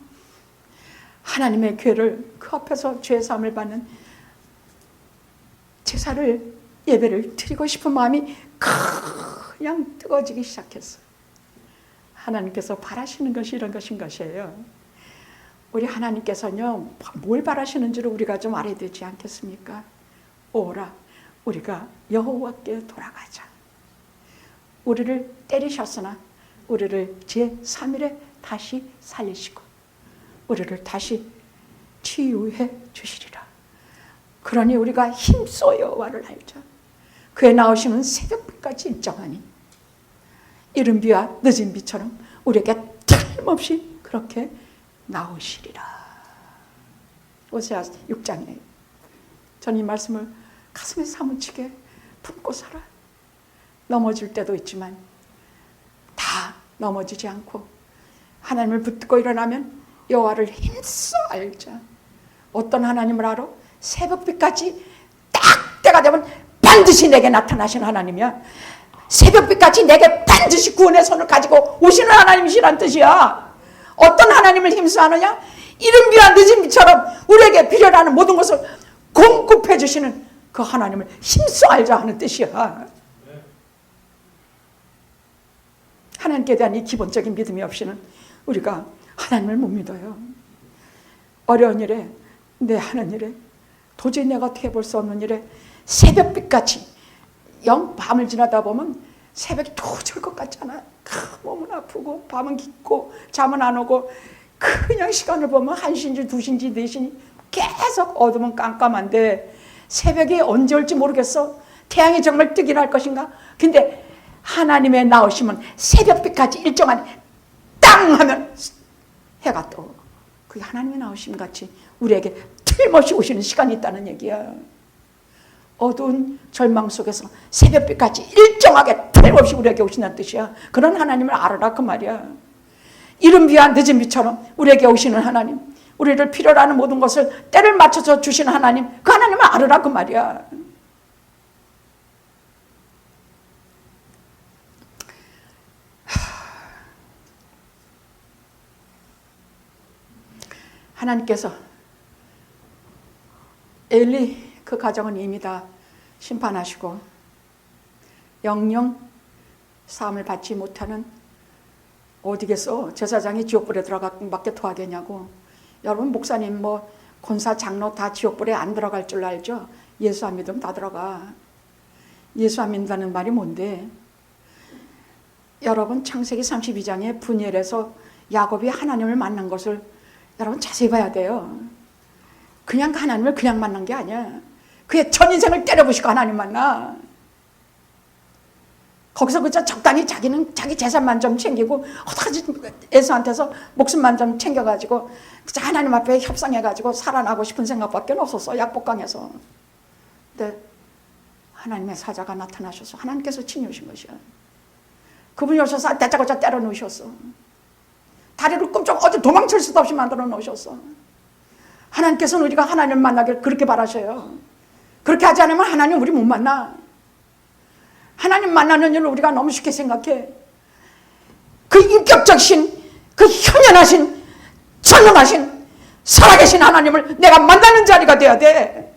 하나님의 교회를 그 앞에서 죄사함을 받는 제사를, 예배를 드리고 싶은 마음이 그냥 뜨거워지기 시작했어요. 하나님께서 바라시는 것이 이런 것이에요. 우리 하나님께서는요, 뭘 바라시는지를 우리가 좀 알아야 되지 않겠습니까? 오라, 우리가 여호와께 돌아가자. 우리를 때리셨으나 우리를 제3일에 다시 살리시고 우리를 다시 치유해 주시리라. 그러니 우리가 힘써 여호와를 알자. 그의 나오심은 새벽빛같이 일정하니 이른 비와 늦은 비처럼 우리에게 틀림없이 그렇게 나오시리라. 오세아 6장이에요. 저는 이 말씀을 가슴에 사무치게 품고 살아요. 넘어질 때도 있지만 다 넘어지지 않고 하나님을 붙들고 일어나면 여호와를 힘써 알자. 어떤 하나님을 알아? 새벽빛까지 딱 때가 되면 반드시 내게 나타나신 하나님이야. 새벽빛까지 내게 반드시 구원의 손을 가지고 오시는 하나님이시란 뜻이야. 어떤 하나님을 힘써 하느냐? 이른 비와 늦은 비처럼 우리에게 필요로 하는 모든 것을 공급해 주시는 그 하나님을 힘써 알자 하는 뜻이야. 하나님께 대한 이 기본적인 믿음이 없이는 우리가 하나님을 못 믿어요. 어려운 일에, 내 하는 일에, 도저히 내가 어떻게 볼 수 없는 일에 새벽빛같이 영 밤을 지나다 보면 새벽이 도저히 것 같잖아. 몸은 아프고 밤은 깊고 잠은 안 오고 그냥 시간을 보면 1시인지 2시인지 4시니 계속 어두면 깜깜한데 새벽이 언제 올지 모르겠어. 태양이 정말 뜨긴 할 것인가. 근데 하나님의 나오시면 새벽빛까지 일정한 땅 하면 해가 떠. 그게 하나님의 나오심 같이 우리에게 틀림없이 오시는 시간이 있다는 얘기야. 어두운 절망 속에서 새벽빛까지 일정하게 틀림없이 우리에게 오신다는 뜻이야. 그런 하나님을 알아라 그 말이야. 이른 비와 늦은 비처럼 우리에게 오시는 하나님, 우리를 필요로 하는 모든 것을 때를 맞춰서 주시는 하나님, 그 하나님을 알아라 그 말이야. 하나님께서 엘리 그 가정은 이미 다 심판하시고 영영 사함을 받지 못하는 어디겠어? 제사장이 지옥불에 들어가면 밖에 토하겠냐고. 여러분 목사님 뭐 권사 장로 다 지옥불에 안 들어갈 줄 알죠? 예수 안 믿으면 다 들어가. 예수 안 믿는다는 말이 뭔데? 여러분 창세기 32장에 분열에서 야곱이 하나님을 만난 것을 여러분 자세히 봐야 돼요. 그냥 하나님을 그냥 만난 게 아니야. 그의 전 인생을 때려부시고 하나님 만나. 거기서 그저 적당히 자기는 자기 재산만 좀 챙기고 어떡하지 에서한테서 목숨만 좀 챙겨가지고 그저 하나님 앞에 협상해가지고 살아나고 싶은 생각밖에 없었어. 약복강에서. 근데 하나님의 사자가 나타나셔서 하나님께서 친히 것이야. 그분이 오셔서 대짜고짜 때려 놓으셨어. 다리를 끔쩍 어디 도망칠 수도 없이 만들어 놓으셨어. 하나님께서는 우리가 하나님을 만나길 그렇게 바라셔요. 그렇게 하지 않으면 하나님 우리 못 만나. 하나님 만나는 일을 우리가 너무 쉽게 생각해. 그 인격적이신, 그 현현하신, 전능하신, 살아계신 하나님을 내가 만나는 자리가 돼야 돼.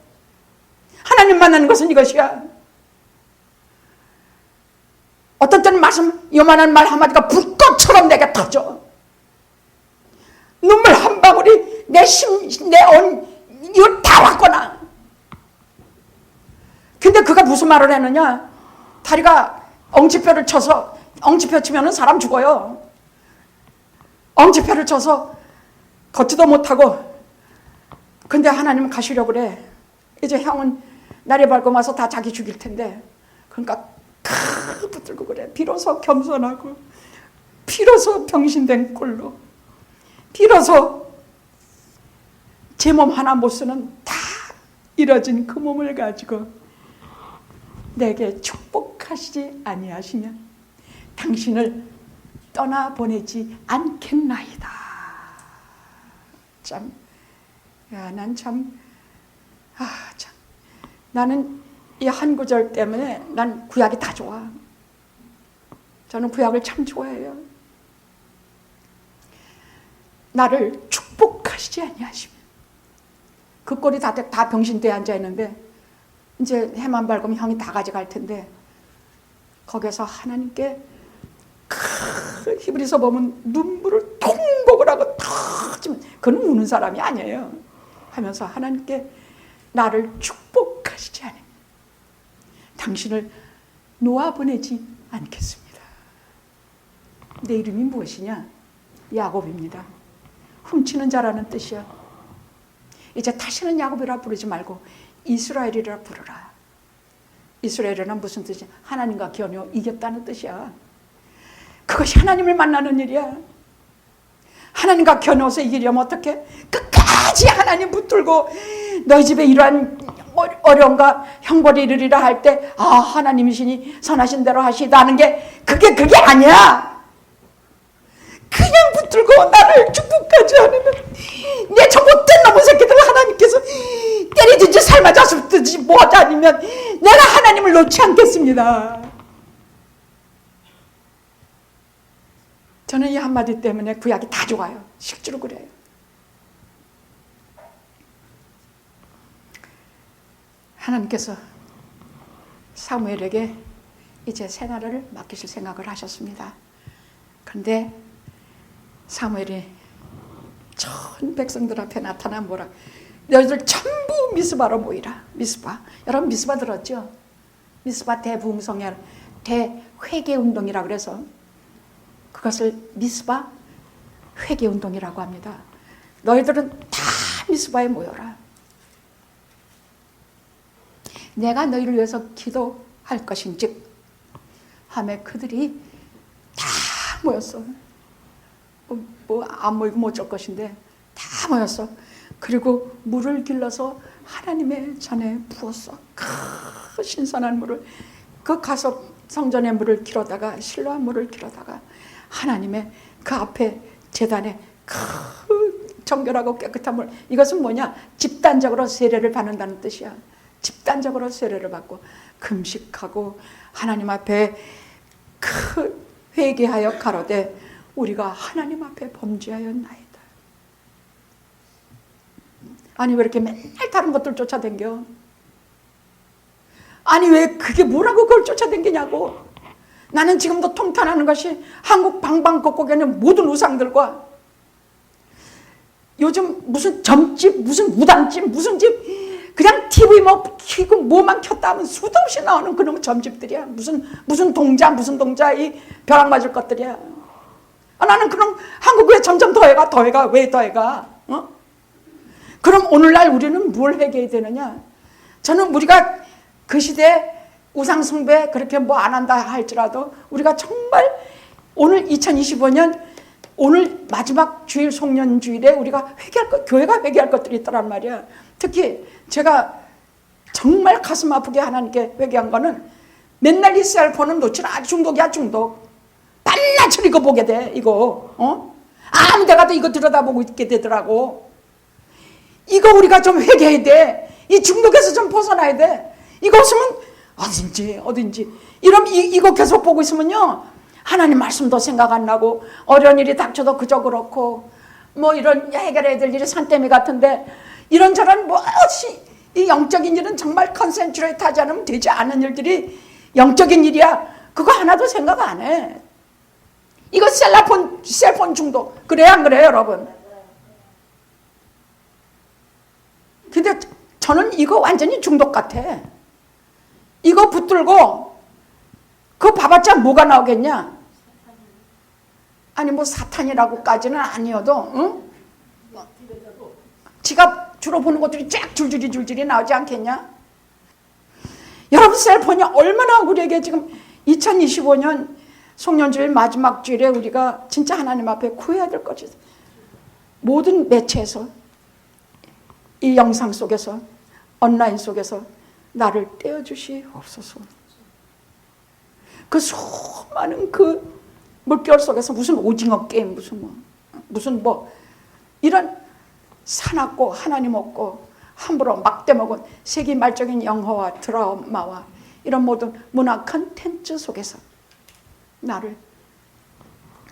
하나님 만나는 것은 이것이야. 어떤 때는 말씀, 요만한 말 한마디가 불꽃처럼 내게 터져. 눈물 한 방울이 내 이거 다 왔구나. 근데 그가 무슨 말을 했느냐? 다리가 엉치뼈를 쳐서, 엉치뼈 치면은 사람 죽어요. 엉치뼈를 쳐서 걷지도 못하고. 근데 하나님은 가시려고 그래. 이제 형은 날이 밝고 와서 다 자기 죽일 텐데. 그러니까 붙들고 그래. 비로소 겸손하고, 비로소 병신된 꼴로, 비로소 제 몸 하나 못 쓰는 다 이뤄진 그 몸을 가지고 내게 축복하시지 아니하시면 당신을 떠나보내지 않겠나이다. 참, 야, 난 참, 참. 나는 이 한 구절 때문에 난 구약이 다 좋아. 저는 구약을 참 좋아해요. 나를 축복하시지 아니하시면. 그 꼴이 다 병신대에 앉아있는데 이제 해만 밝으면 형이 다 가져갈 텐데 거기서 하나님께 히브리서 보면 눈물을 통곡을 하고 터지면 그는 우는 사람이 아니에요. 하면서 하나님께 나를 축복하시지 않으면 당신을 놓아보내지 않겠습니다. 내 이름이 무엇이냐? 야곱입니다. 훔치는 자라는 뜻이야. 이제 다시는 야곱이라 부르지 말고 이스라엘이라 부르라. 이스라엘은 무슨 뜻이야? 하나님과 겨누어 이겼다는 뜻이야. 그것이 하나님을 만나는 일이야. 하나님과 겨누어서 이기려면 어떻게? 끝까지 하나님 붙들고 너희 집에 이러한 어려움과 형벌이 이르리라 할 때 하나님이시니 선하신 대로 하시다는 게 그게 아니야. 그냥 붙들고 나를 축복하지 않으면 내 저 못된 놈의 새끼들 하나님께서 때리든지 삶아자 죽든지 뭐하지 않으면 내가 하나님을 놓지 않겠습니다. 저는 이 한마디 때문에 구약이 다 좋아요. 실제로 그래요. 하나님께서 사무엘에게 이제 새 나라를 맡기실 생각을 하셨습니다. 그런데 사무엘이 전 백성들 앞에 나타나 뭐라, 너희들 전부 미스바로 모이라. 미스바, 여러분 미스바 들었죠? 미스바 대부흥성회 대회개운동이라고 그래서 그것을 미스바 회개운동이라고 합니다. 너희들은 다 미스바에 모여라. 내가 너희를 위해서 기도할 것인즉 하며 그들이 다 모였어. 안 모이고 못 줄 것인데 다 모였어. 그리고 물을 길러서 하나님의 전에 부었어. 그 신선한 물을. 그 가서 성전의 물을 길어다가 실로암 물을 길어다가 하나님의 그 앞에 제단에 그 정결하고 깨끗한 물. 이것은 뭐냐? 집단적으로 세례를 받는다는 뜻이야. 집단적으로 세례를 받고 금식하고 하나님 앞에 그 회개하여 가로되 우리가 하나님 앞에 범죄하였나이다. 아니 왜 이렇게 맨날 다른 것들 쫓아댕겨? 아니 왜 그게 뭐라고 그걸 쫓아댕기냐고. 나는 지금도 통탄하는 것이 한국 방방곡곡에는 모든 우상들과 요즘 무슨 점집, 무슨 무당집, 무슨 집 그냥 TV 뭐 키고 뭐만 켰다 하면 수도 없이 나오는 그런 점집들이야. 무슨 동자 이 벼락 맞을 것들이야. 나는 그럼 한국 왜 점점 더해가 왜 더해가? 그럼 오늘날 우리는 뭘 회개해야 되느냐? 저는 우리가 그 시대에 우상 숭배 그렇게 뭐 안 한다 할지라도 우리가 정말 오늘 2025년 오늘 마지막 주일 송년주일에 우리가 교회가 회개할 것들이 있더란 말이야. 특히 제가 정말 가슴 아프게 하나님께 회개한 거는 맨날 이스라엘 보는 놓치라. 중독이야 중독. 빨라처럼 이거 보게 돼 이거. 아무 데 가도 이거 들여다보고 있게 되더라고. 이거 우리가 좀 회개해야 돼. 이 중독에서 좀 벗어나야 돼. 이거 없으면 어딘지 이거 계속 보고 있으면요 하나님 말씀도 생각 안 나고 어려운 일이 닥쳐도 그저 그렇고 뭐 이런 해결해야 될 일이 산더미 같은데 이런저런 이 영적인 일은 정말 컨센트레이트 하지 않으면 되지 않은 일들이 영적인 일이야. 그거 하나도 생각 안 해. 이거 셀폰 중독. 그래요, 안 그래요, 여러분? 근데 저는 이거 완전히 중독 같아. 이거 붙들고 그거 봐봤자 뭐가 나오겠냐? 아니 뭐 사탄이라고까지는 아니어도 응? 지가 주로 보는 것들이 쫙 줄줄이 나오지 않겠냐? 여러분 셀폰이 얼마나 우리에게 지금 2025년 송년주일 마지막 주일에 우리가 진짜 하나님 앞에 구해야 될 것이 모든 매체에서 이 영상 속에서 온라인 속에서 나를 떼어주시옵소서. 그 수많은 그 물결 속에서 무슨 오징어 게임 무슨 뭐 이런 사납고 하나님 없고 함부로 막대먹은 세기말적인 영화와 드라마와 이런 모든 문화 컨텐츠 속에서 나를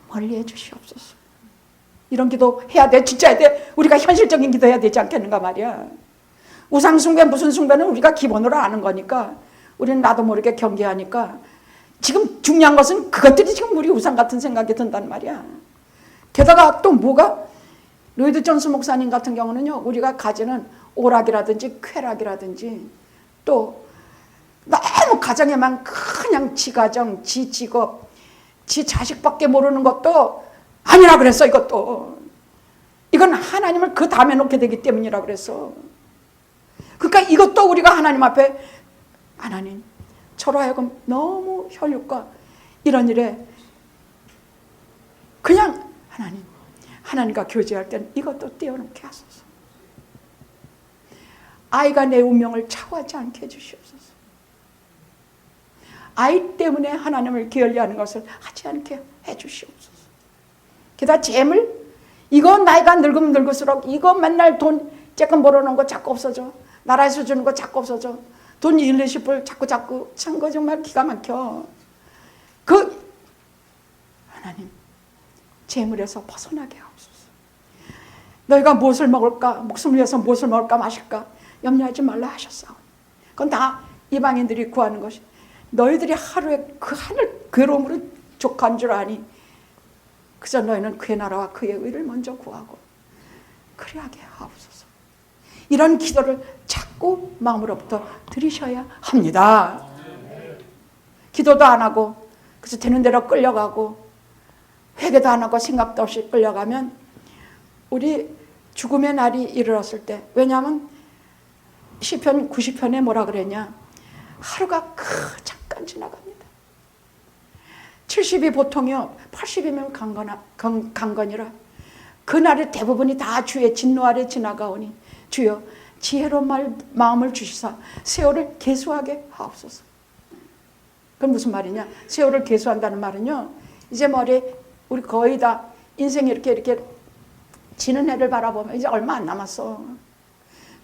멀리해 주시옵소서. 이런 기도 해야 돼. 진짜 해야 돼. 우리가 현실적인 기도 해야 되지 않겠는가 말이야. 우상숭배 무슨 숭배는 우리가 기본으로 아는 거니까 우리는 나도 모르게 경계하니까 지금 중요한 것은 그것들이 지금 우리 우상 같은 생각이 든단 말이야. 게다가 또 뭐가 로이드 존스 목사님 같은 경우는요, 우리가 가지는 오락이라든지 쾌락이라든지 또 너무 가정에만 그냥 지 가정, 지 직업, 지 자식밖에 모르는 것도 아니라 그랬어. 이것도 이건 하나님을 그 다음에 놓게 되기 때문이라 그랬어. 그러니까 이것도 우리가 하나님 앞에 하나님 저로 하여금 너무 혈육과 이런 일에 그냥 하나님과 교제할 때는 이것도 떼어놓게 하소서. 아이가 내 운명을 차고하지 않게 해주시옵소서. 아이 때문에 하나님을 게을리하는 것을 하지 않게 해주시옵소서. 게다가 재물 이거 나이가 늙으면 늙을수록 이거 맨날 돈 쬐끔 벌어놓은 거 자꾸 없어져. 나라에서 주는 거 자꾸 없어져. 돈 1, 20불 자꾸 찬 거 정말 기가 막혀. 하나님 재물에서 벗어나게 하옵소서. 너희가 무엇을 먹을까, 목숨을 위해서 무엇을 먹을까 마실까 염려하지 말라 하셨사오니 그건 다 이방인들이 구하는 것이 너희들이 하루에 그 하늘 괴로움으로 족한 줄 아니 그저 너희는 그의 나라와 그의 의를 먼저 구하고 그리하게 하옵소서. 이런 기도를 자꾸 마음으로부터 드리셔야 합니다. 기도도 안 하고 그래서 되는 대로 끌려가고 회개도 안 하고 생각도 없이 끌려가면 우리 죽음의 날이 이르렀을 때, 왜냐하면 시편 90편에 뭐라 그랬냐, 하루가 잠깐 지나갑니다. 70이 보통이요 80이면 강건이라 그날의 대부분이 다 주의 진노 아래 지나가오니 주여 지혜로운 마음을 주시사 세월을 계수하게 하옵소서. 그건 무슨 말이냐, 세월을 계수한다는 말은요, 이제 우리 거의 다 인생이 이렇게 지는 해를 바라보면 이제 얼마 안 남았어.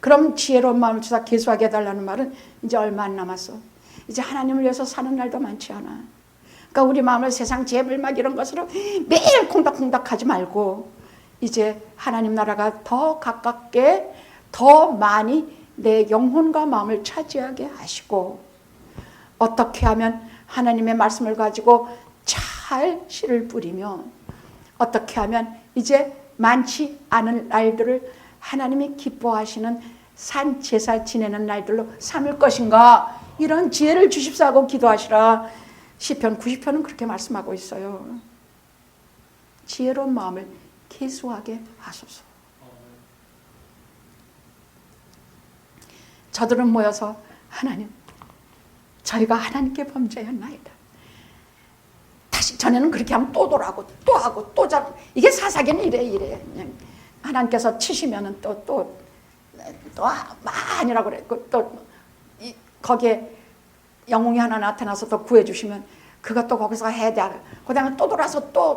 그럼 지혜로운 마음을 주사 계수하게 해달라는 말은 이제 얼마 안 남았어. 이제 하나님을 위해서 사는 날도 많지 않아. 그러니까 우리 마음을 세상 재물 막 이런 것으로 매일 콩닥콩닥 하지 말고 이제 하나님 나라가 더 가깝게 더 많이 내 영혼과 마음을 차지하게 하시고, 어떻게 하면 하나님의 말씀을 가지고 잘 씨를 뿌리며, 어떻게 하면 이제 많지 않은 날들을 하나님이 기뻐하시는 산 제사 지내는 날들로 삼을 것인가, 이런 지혜를 주십사고 기도하시라. 시편 90편은 그렇게 말씀하고 있어요. 지혜로운 마음을 계수하게 하소서. 저들은 모여서 하나님, 저희가 하나님께 범죄했나이다. 다시 전에는 그렇게 하면 또 돌아가고 또 하고 또 잘, 이게 사사기는 이래. 그냥 하나님께서 치시면은 또 아니라고 그래. 또 거기에 영웅이 하나 나타나서 또 구해주시면 그것도 거기서 해야 돼. 그다음에 또 돌아서 또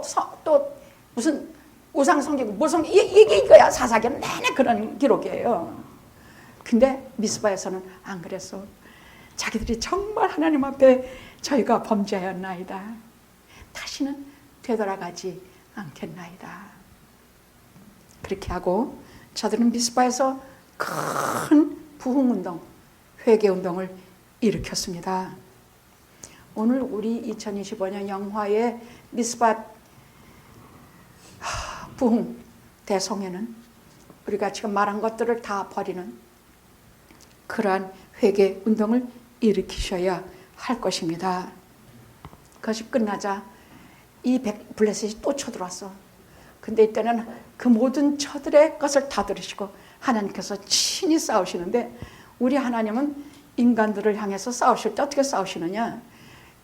무슨 우상 섬기고 무슨 이게 이거야. 사사기는 내내 그런 기록이에요. 근데 미스바에서는 안 그랬어. 자기들이 정말 하나님 앞에 저희가 범죄하였나이다. 다시는 되돌아가지 않겠나이다. 그렇게 하고 저들은 미스바에서 큰 부흥운동, 회개운동을 일으켰습니다. 오늘 우리 2025년 영화의 미스밧 부흥 대성회는 우리가 지금 말한 것들을 다 버리는 그러한 회개 운동을 일으키셔야 할 것입니다. 그것이 끝나자 이 블레셋이 또 쳐들어왔어. 근데 이때는 그 모든 처들의 것을 다 들으시고 하나님께서 친히 싸우시는데, 우리 하나님은 인간들을 향해서 싸우실 때 어떻게 싸우시느냐?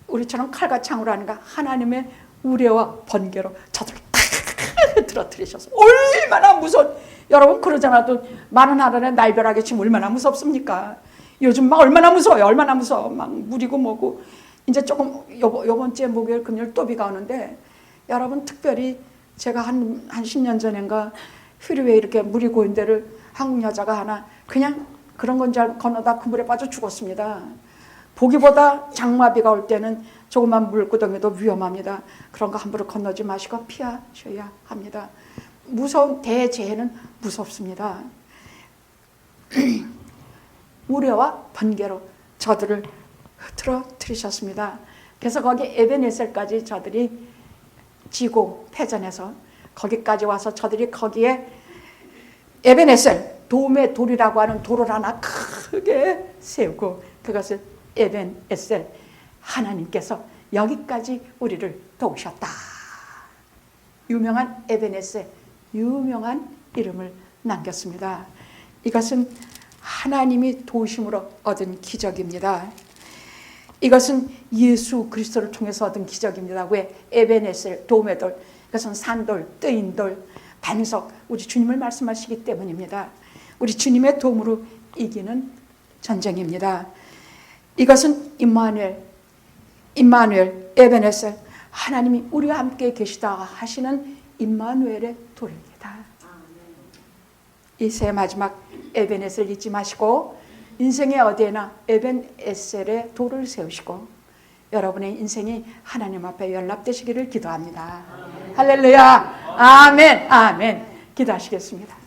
우리처럼 칼과 창으로 하는가? 하나님의 우레와 번개로 저들을 탁 들어뜨리셔서 얼마나 무서운, 여러분 그러잖아도 많은 나라에 날벼락이 지금 얼마나 무섭습니까? 요즘 막 얼마나 무서워요. 얼마나 무서워. 막 물이고 뭐고. 이제 조금 요번 주에 목요일 금요일 또 비가 오는데, 여러분 특별히 제가 한 10년 전인가 휴리웨이 이렇게 물이 고인 데를 한국 여자가 하나 그냥 그런 건 줄 알고 건너다 그 물에 빠져 죽었습니다. 보기보다 장마비가 올 때는 조그만 물구덩이도 위험합니다. 그런 거 함부로 건너지 마시고 피하셔야 합니다. 무서운 대재해는 무섭습니다. 우레와 번개로 저들을 흐트러뜨리셨습니다. 그래서 거기 에베네셀까지 저들이 지고 패전해서 거기까지 와서 저들이 거기에 에베네셀, 도움의 돌이라고 하는 돌을 하나 크게 세우고, 그것을 에벤에셀, 하나님께서 여기까지 우리를 도우셨다. 유명한 에벤에셀, 유명한 이름을 남겼습니다. 이것은 하나님이 도우심으로 얻은 기적입니다. 이것은 예수 그리스도를 통해서 얻은 기적입니다. 왜? 에벤에셀, 도움의 돌, 이것은 산돌, 뜨인 돌, 반석, 우리 주님을 말씀하시기 때문입니다. 우리 주님의 도움으로 이기는 전쟁입니다. 이것은 임마누엘, 에벤에셀, 하나님이 우리와 함께 계시다 하시는 임마누엘의 돌입니다. 이 새 마지막 에벤에셀 잊지 마시고 인생의 어디에나 에벤에셀의 돌을 세우시고 여러분의 인생이 하나님 앞에 연락되시기를 기도합니다. 할렐루야. 아멘. 아멘. 기도하시겠습니다.